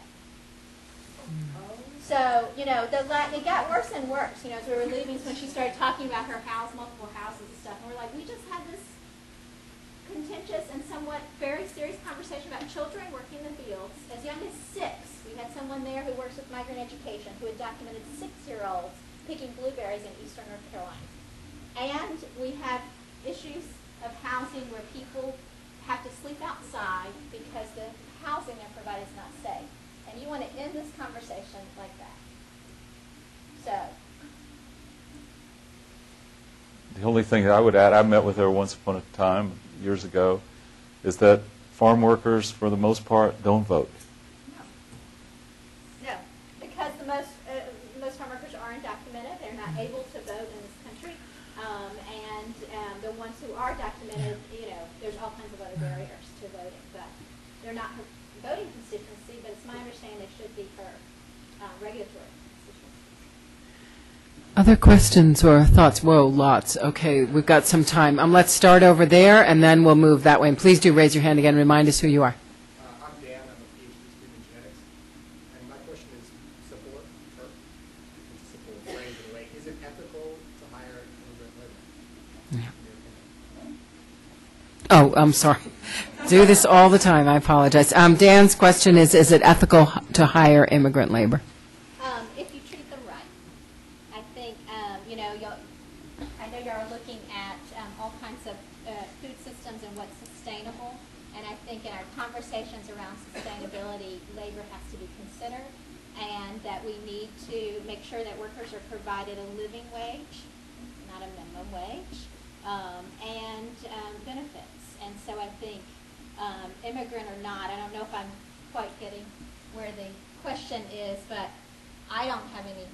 So, it got worse and worse, as we were leaving, when she started talking about her house, multiple houses and stuff, and we're like, we just had this contentious and somewhat very serious conversation about children working in the fields as young as 6. We had someone there who works with migrant education who had documented 6-year-olds picking blueberries in eastern North Carolina. And we have issues of housing where people have to sleep outside because the housing they're provided is not safe. And you want to end this conversation like that. So. The only thing that I would add, I met with her once upon a time, years ago, is that farm workers, for the most part, don't vote. No, because most farm workers are undocumented. They're not able to vote in this country. And the ones who are documented, there's all kinds of other barriers to voting. But they're not her voting constituency, but it's my understanding they should be her regulatory constituency. Other questions or thoughts? Whoa, lots. Okay, we've got some time. Let's start over there, and then we'll move that way. And please do raise your hand again. Remind us who you are. I'm Dan. I'm a PhD student in genetics. And my question is support phrase in a way. Is it ethical to hire immigrant labor? Yeah. Oh, I'm sorry. Do this all the time. I apologize. Dan's question is it ethical to hire immigrant labor? If you treat them right. I think, I know you are looking at all kinds of food systems and what's sustainable. And I think in our conversations around sustainability, labor has to be considered. And that we need to make sure that workers are provided a living wage, not a minimum wage, and benefits. And so I think immigrant or not, I don't know if I'm quite getting where the question is, but I don't have any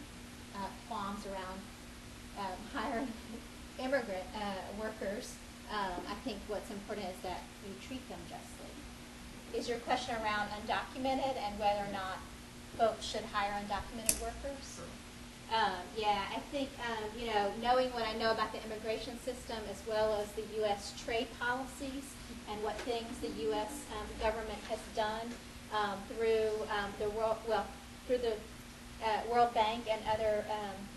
qualms around hiring immigrant workers. I think what's important is that you treat them justly. Is your question around undocumented and whether or not folks should hire undocumented workers? Yeah, I think, knowing what I know about the immigration system as well as the U.S. trade policies and what things the U.S. Government has done through the World Bank and other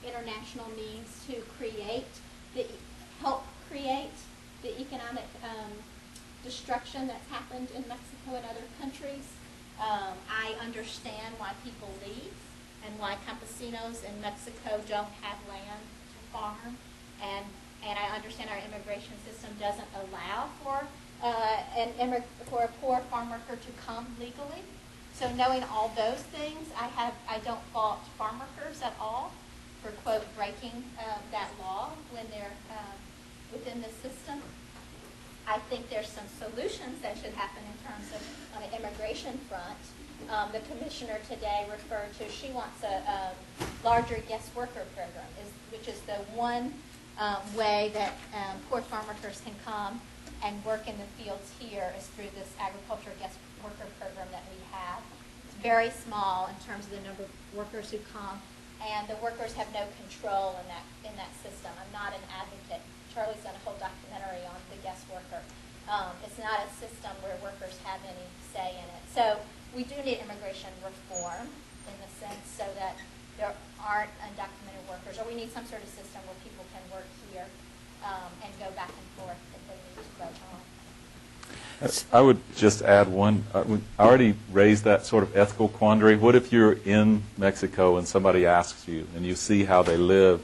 international means to help create the economic destruction that's happened in Mexico and other countries. I understand why people leave and why campesinos in Mexico don't have land to farm, and I understand our immigration system doesn't allow for a poor farm worker to come legally. So knowing all those things, I don't fault farm workers at all for, quote, breaking that law when they're within the system. I think there's some solutions that should happen in terms of on the immigration front. The commissioner today referred to, she wants a larger guest worker program, which is the one way that poor farm workers can come and work in the fields here is through this agriculture guest worker program that we have. It's very small in terms of the number of workers who come, and the workers have no control in that system. I'm not an advocate. Charlie's done a whole documentary on the guest worker. It's not a system where workers have any say in it. So we do need immigration reform in the sense so that there aren't undocumented workers, or we need some sort of system where people can work here and go back and forth if they need to go home. I would just add one. I already raised that sort of ethical quandary. What if you're in Mexico and somebody asks you, and you see how they live,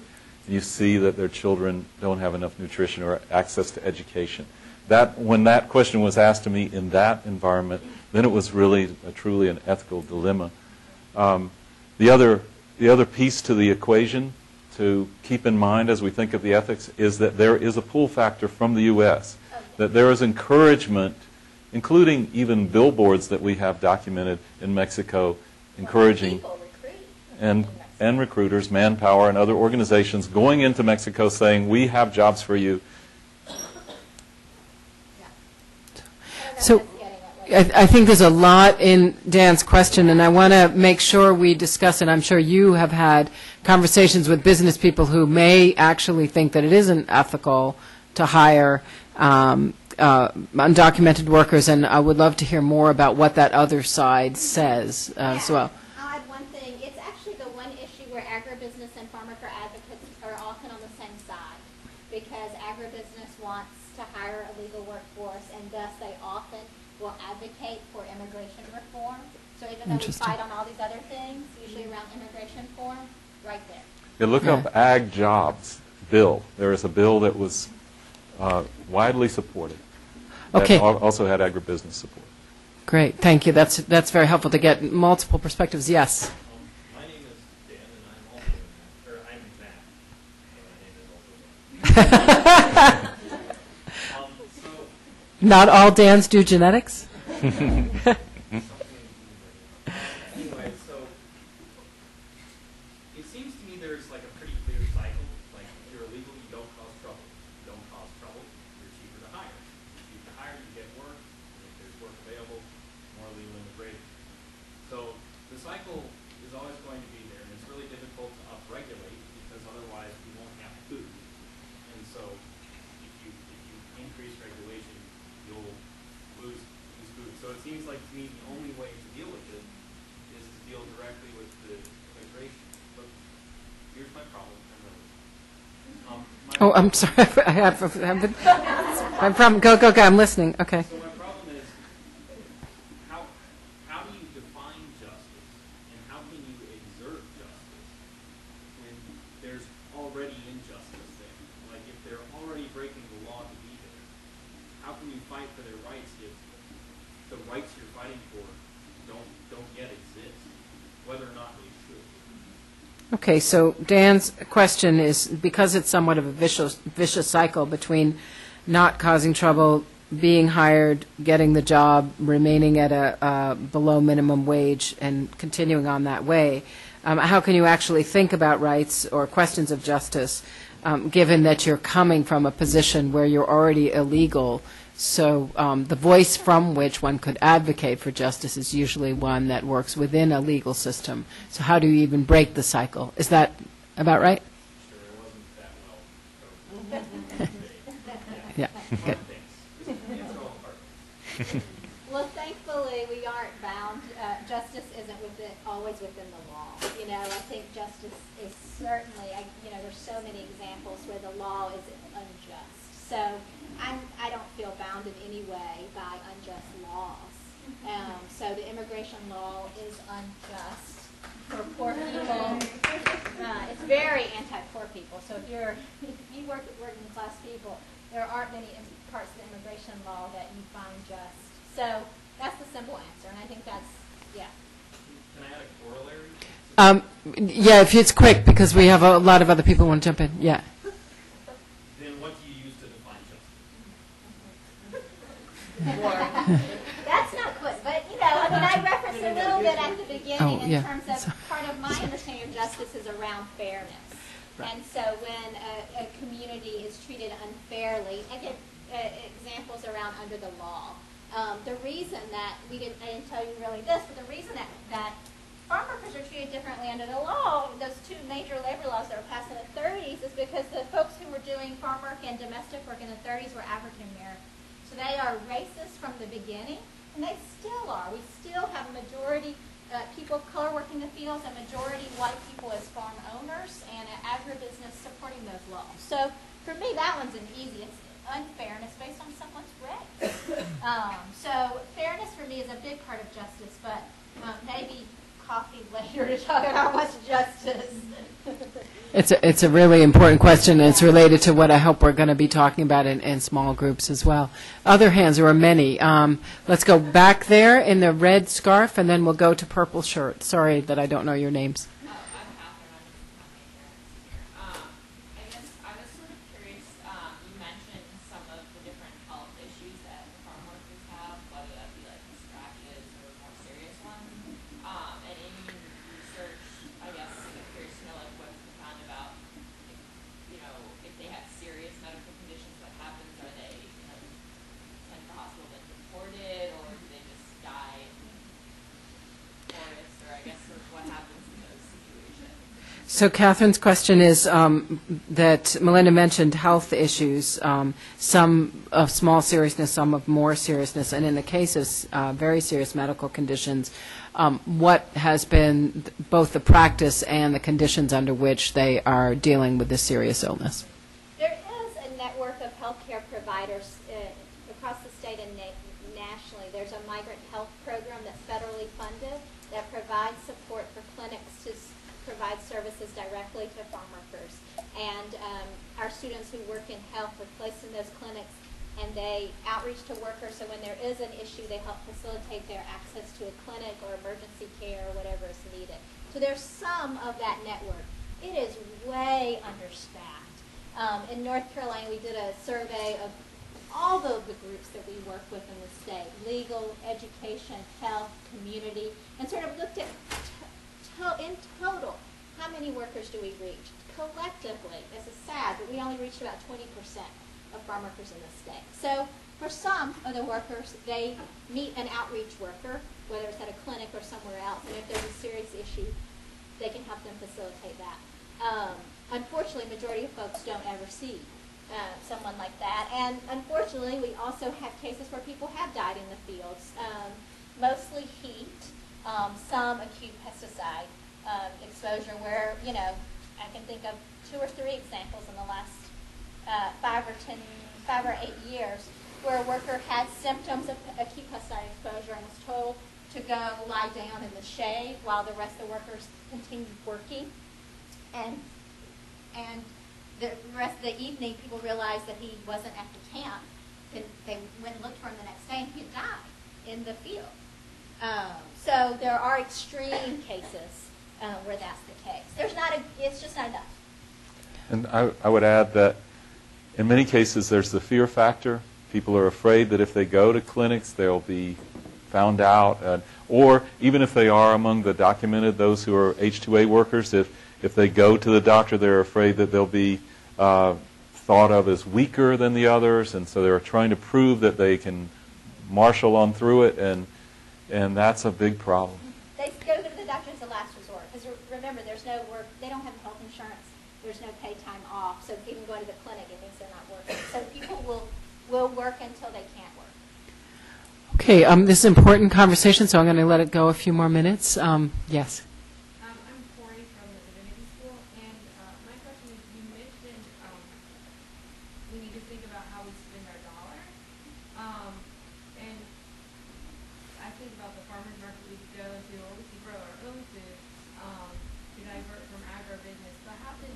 and you see that their children don't have enough nutrition or access to education? When that question was asked to me in that environment, then it was really, truly an ethical dilemma. The other piece to the equation to keep in mind as we think of the ethics is that there is a pull factor from the U.S., that there is encouragement, including even billboards that we have documented in Mexico, encouraging and recruiters, manpower, and other organizations going into Mexico saying, we have jobs for you. So I think there's a lot in Dan's question, and I want to make sure we discuss it. I'm sure you have had conversations with business people who may actually think that it isn't ethical to hire undocumented workers, and I would love to hear more about what that other side says as well. I'll add one thing. It's actually the one issue where agribusiness and farmworker advocates are often on the same side, because agribusiness wants to hire a legal workforce, and thus they often will advocate for immigration reform. So even though we fight on all these other things, usually around immigration reform, right there. Yeah, look up Ag Jobs bill. There is a bill that was widely supported. Okay. That also had agribusiness support. Great, thank you. That's very helpful to get multiple perspectives. Yes. My name is Dan, and I'm also, or I'm Matt. My name is also Not all Dans do genetics? anyway, so it seems to me there's like a pretty clear cycle. Like if you're illegal, you don't cause trouble. If you don't cause trouble, you're cheaper to hire. If you're cheaper to hire, you get work. And if there's work available, more legal immigration. So the cycle is always going to be there, and it's really difficult to upregulate because otherwise we won't have food. And so if you increase regulation, you'll lose food. So it seems like to me the only way to deal with it is to deal directly with the immigration. But here's my problem. I'm sorry. I have my problem. Go. I'm listening. Okay. So my problem is how do you define justice, and how can you exert justice when there's already injustice there? Like if they're already breaking the law to be there, how can you fight for their rights if the rights you're fighting for don't yet exist, whether or not they should? Okay, so Dan's question is, because it's somewhat of a vicious cycle between not causing trouble, being hired, getting the job, remaining at a below minimum wage, and continuing on that way, how can you actually think about rights or questions of justice, given that you're coming from a position where you're already illegal? So the voice from which one could advocate for justice is usually one that works within a legal system. So how do you even break the cycle? Is that about right? Sure, it wasn't that well. Yeah. Good. Well, thankfully, we aren't bound. Justice isn't always within the law. You know, I think justice is certainly, there's so many examples where the law is unjust. So I don't feel bound in any way by unjust laws. So the immigration law is unjust for poor people. It's very anti-poor people. So if you work with working class people, there aren't many parts of the immigration law that you find just. So that's the simple answer, and I think that's, yeah. Can I add a corollary? Yeah, if it's quick, because we have a lot of other people who want to jump in. Yeah. Then what do you use to define justice? That's not quick, but I referenced a little bit at the beginning in terms of part of my understanding of justice is around fairness. Right. And so when a community is treated unfairly, I get examples around under the law. The reason that I didn't tell you really this, but the reason that farm workers are treated differently under the law, those two major labor laws that were passed in the 30s, is because the folks who were doing farm work and domestic work in the 30s were African American. So they are racist from the beginning, and they still are. We still have a majority people of color working the fields, a majority white people as farm owners, and an agribusiness supporting those laws. So for me, that one's an easy. It's unfairness based on someone's race. So fairness for me is a big part of justice, but maybe coffee later to talk about what's justice. It's a really important question, and it's related to what I hope we're going to be talking about in small groups as well. Other hands, there are many. Let's go back there in the red scarf, and then we'll go to purple shirt. Sorry that I don't know your names. Oh, I'm Catherine. I guess I was sort of curious. You mentioned some of the different health issues that the farm workers have, whether that be like scratches or more serious ones. And in research, I guess I'm curious to know like what's been found about, if they have serious medical conditions, what happens? Are they sent to the hospital and deported, or do they just die in forests, or I guess sort of what happens in those situations? So Catherine's question is that Melinda mentioned health issues, some of small seriousness, some of more seriousness, and in the case of very serious medical conditions, what has been both the practice and the conditions under which they are dealing with this serious illness? There is a network of healthcare providers across the state and nationally. There's a migrant health program that's federally funded that provides support for clinics to provide services directly to farm workers. And our students who work in health are placed in those clinics, and they outreach to workers, so when there is an issue, they help facilitate their access to a clinic or emergency care or whatever is needed. So there's some of that network. It is way understaffed. In North Carolina, we did a survey of all of the groups that we work with in the state: legal, education, health, community, and sort of looked at in total, how many workers do we reach? Collectively, this is sad, but we only reached about 20% of farm workers in the state. So for some of the workers, they meet an outreach worker, whether it's at a clinic or somewhere else, and if there's a serious issue, they can help them facilitate that. Unfortunately, majority of folks don't ever see someone like that, and unfortunately, we also have cases where people have died in the fields, mostly heat, some acute pesticide exposure where, I can think of 2 or 3 examples in the last 5 or 8 years where a worker had symptoms of acute pesticide exposure and was told to go lie down in the shade while the rest of the workers continued working. And the rest of the evening, people realized that he wasn't at the camp. And they went and looked for him the next day, and he had died in the field. So there are extreme cases where that's the case. It's just not enough. And I would add that in many cases there's the fear factor. People are afraid that if they go to clinics they'll be found out. Or even if they are among the documented, those who are H-2A workers, if they go to the doctor they're afraid that they'll be thought of as weaker than the others, and so they're trying to prove that they can marshal on through it, and that's a big problem. They go to the doctor as a last resort. Because remember, there's no work. They don't have health insurance. There's no paid time off. So even going to the clinic, it means they're not working. So people will work until they can't work. Okay, this is an important conversation, so I'm going to let it go a few more minutes. Yes. I'm Corey from the Divinity School, and my question is, you mentioned we need to think about how we spend our dollar. And I think about the farmers market we go to, or we could grow our own food to divert from agribusiness. But how did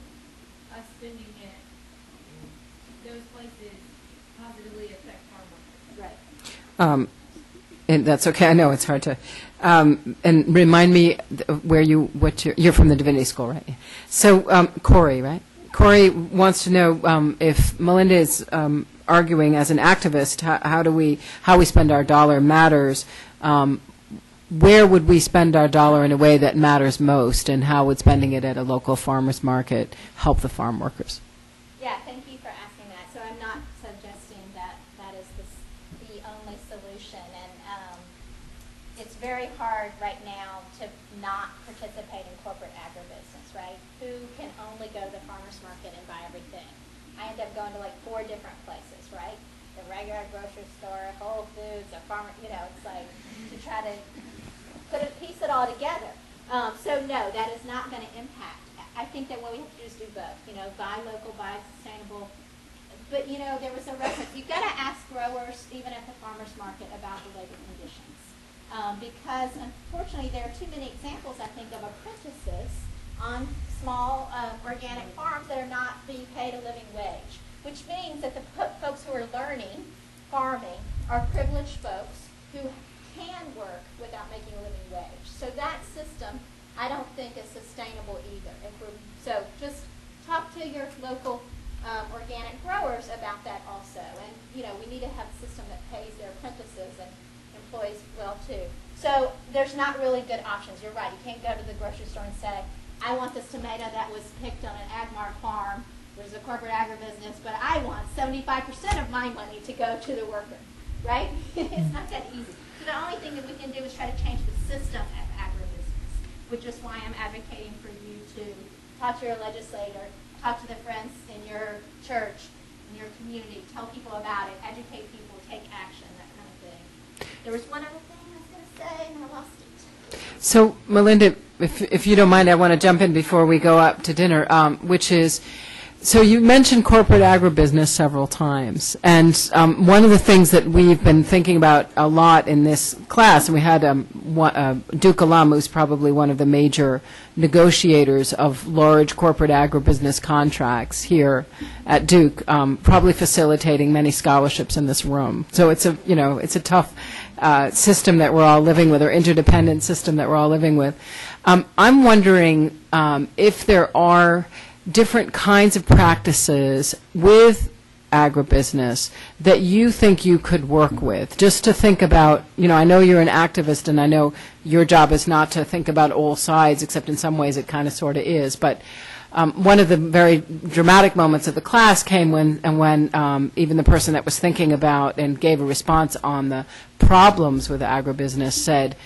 us spending it those places positively affect farm workers? Right. And that's okay. I know it's hard to. And remind me where you're from the Divinity School, right? So Corey, right? Corey wants to know if Melinda is arguing as an activist how we spend our dollar matters. Where would we spend our dollar in a way that matters most, and how would spending it at a local farmers market help the farm workers? Yeah, thank you for asking that. So I'm not suggesting that is the only solution, and it's very hard right now to not participate in corporate agribusiness, right? Who can only go to the farmer's market and buy everything? I end up going to like 4 different places, right? The regular grocery store, Whole Foods, a farmer, it's like to try to piece it all together. So no, that is not going to impact. I think that what we have to do is do both. Buy local, buy sustainable, but there was a reference. You've got to ask growers, even at the farmers market, about the labor conditions. Because unfortunately there are too many examples, I think, of apprentices on small organic farms that are not being paid a living wage, which means that the folks who are learning farming are privileged folks who can work without making a living wage. So that system, I don't think, is sustainable either. So just talk to your local organic growers about that also. And we need to have a system that pays their apprentices and employees well too. So there's not really good options. You're right. You can't go to the grocery store and say, I want this tomato that was picked on an Agmar farm. There's a corporate agribusiness, but I want 75% of my money to go to the worker, right? It's not that easy. So the only thing that we can do is try to change the system of agribusiness, which is why I'm advocating for you to talk to your legislator, talk to the friends in your church, in your community, tell people about it, educate people, take action, that kind of thing. There was one other thing I was going to say, and I lost it. So, Melinda, if you don't mind, I want to jump in before we go up to dinner, which is, so you mentioned corporate agribusiness several times, and one of the things that we've been thinking about a lot in this class, and we had Duke Alum, who's probably one of the major negotiators of large corporate agribusiness contracts here at Duke, probably facilitating many scholarships in this room. So it's a tough system that we're all living with, or interdependent system that we're all living with. I'm wondering if there are different kinds of practices with agribusiness that you think you could work with, just to think about, I know you're an activist, and I know your job is not to think about all sides, except in some ways it kind of sort of is, but one of the very dramatic moments of the class came when even the person that was thinking about and gave a response on the problems with agribusiness said,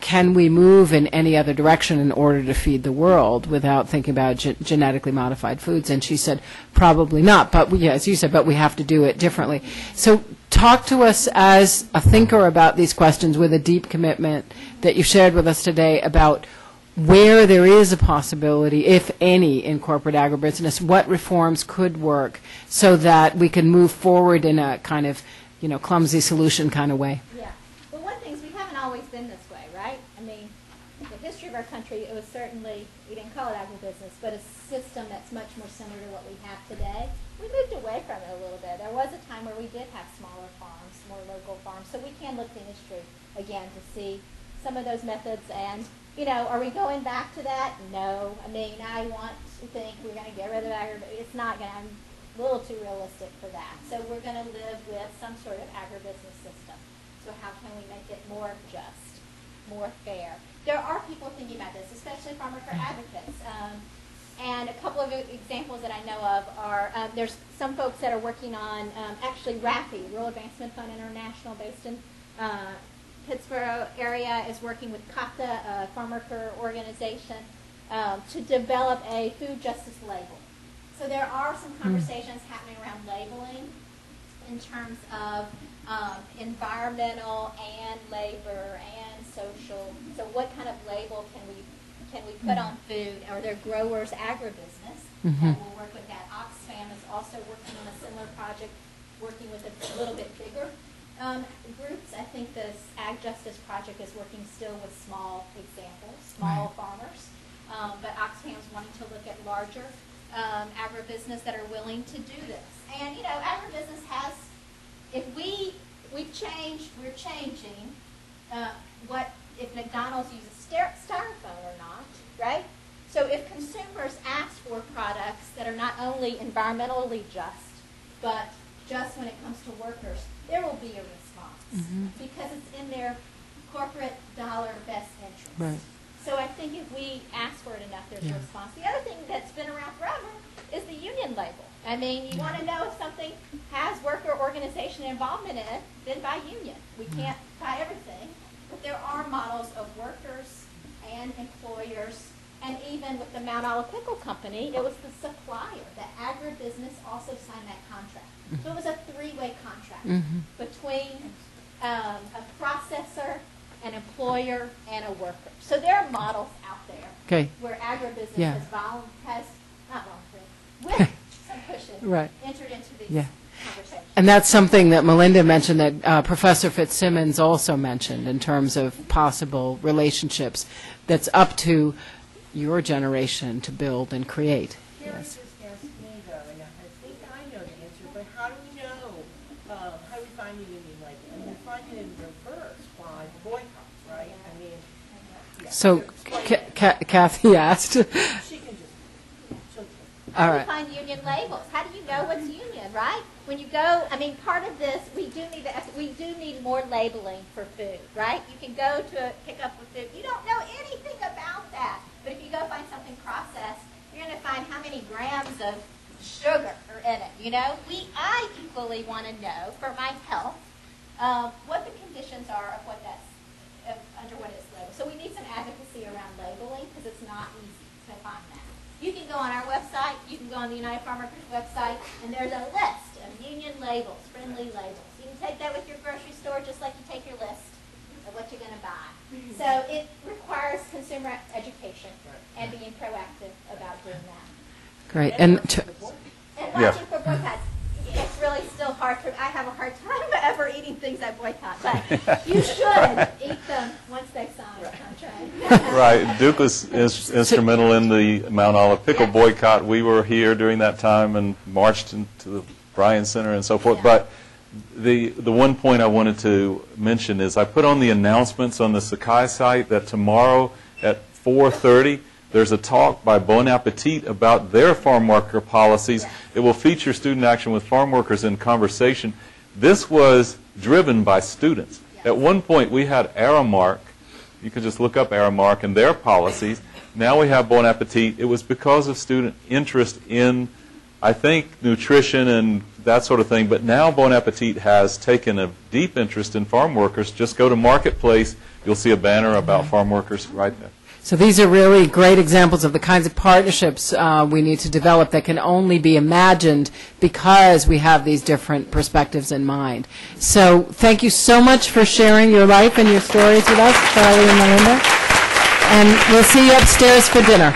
can we move in any other direction in order to feed the world without thinking about genetically modified foods? And she said, probably not, but as you said, but we have to do it differently. So talk to us as a thinker about these questions with a deep commitment that you shared with us today about where there is a possibility, if any, in corporate agribusiness, what reforms could work so that we can move forward in a kind of, clumsy solution kind of way. Yeah. Well, one thing is we haven't always been this way, right? I mean, the history of our country, it was certainly, we didn't call it agribusiness, but a system that's much more similar to what we have today. We moved away from it a little bit. There was a time where we did have smaller farms, more local farms, so we can look to history again to see some of those methods. And are we going back to that? No. I mean, I want to think we're going to get rid of agribusiness. It's not going to, I'm a little too realistic for that. So we're going to live with some sort of agribusiness system. So how can we make it more just, more fair? There are people thinking about this, especially farmer advocates. And a couple of examples that I know of are, there's some folks that are working on, actually RAFI, Rural Advancement Fund International, based in Pittsburgh area, is working with CATA, a farmworker organization, to develop a food justice label. So there are some conversations happening around labeling in terms of environmental and labor and social. So what kind of label can we put on food? Are there growers agribusiness? And we'll work with that. Oxfam is also working on a similar project, working with a little bit bigger groups. I think this Ag Justice Project is working still with small examples, small farmers. But Oxfam is wanting to look at larger agribusiness that are willing to do this. And agribusiness has, if we're changing what if McDonald's uses styrofoam or not, right? So if consumers ask for products that are not only environmentally just, but just when it comes to workers, there will be a response because it's in their corporate dollar best interest. Right. So I think if we ask for it enough, there's a response. The other thing that's been around forever is the union label. I mean, you want to know if something has worker organization involvement in it, then buy union. We can't buy everything, but there are models of workers and employers, and even with the Mount Olive Pickle Company, it was the supplier. The agribusiness also signed that contract. So it was a three-way contract between a processor, an employer, and a worker. So there are models out there where agribusiness has not voluntarily, with some cushion Right. entered into these Yeah. conversations. And that's something that Melinda mentioned that Professor Fitzsimmons also mentioned in terms of possible relationships that's up to your generation to build and create. Carrie Yes. just asked me though, and I think I know the answer, but how do we know, how do we find the union label? I mean, we find it in reverse by boycotts, right? I mean, yeah. So Explain that. Kathy asked. She can just, she'll All How do right. you find union labels? How do you know what's union, right? When you go, I mean, part of this, we do need more labeling for food, right? You can go to pick up a food. You don't know anything about that. But if you go find something processed, you're going to find how many grams of sugar are in it. You know, I equally want to know for my health what the conditions are of what that's under what it's labeled. So we need some advocacy around labeling because it's not easy to find that. You can go on our website, you can go on the United Farmworkers website, and there's a list of union labels, friendly labels. You can take that with your grocery store just like you take your list of what you're going to buy. So it requires consumer education and being proactive about doing that. Great. And And watching for boycotts. It's really still hard for, I have a hard time ever eating things I boycott, but you should eat them once they sign a contract. Right. Duke was instrumental in the Mount Olive pickle boycott. We were here during that time and marched into the Bryan Center and so forth. Yeah. But the one point I wanted to mention is I put on the announcements on the Sakai site that tomorrow at 4:30 there's a talk by Bon Appetit about their farm worker policies. It will feature student action with farm workers in conversation. This was driven by students. At one point we had Aramark. You can just look up Aramark and their policies. Now we have Bon Appetit. It was because of student interest in, I think, nutrition and that sort of thing. But now Bon Appetit has taken a deep interest in farm workers. Just go to Marketplace. You'll see a banner about farm workers right there. so these are really great examples of the kinds of partnerships we need to develop that can only be imagined because we have these different perspectives in mind. So thank you so much for sharing your life and your stories with us, Charlie and Melinda. And we'll see you upstairs for dinner.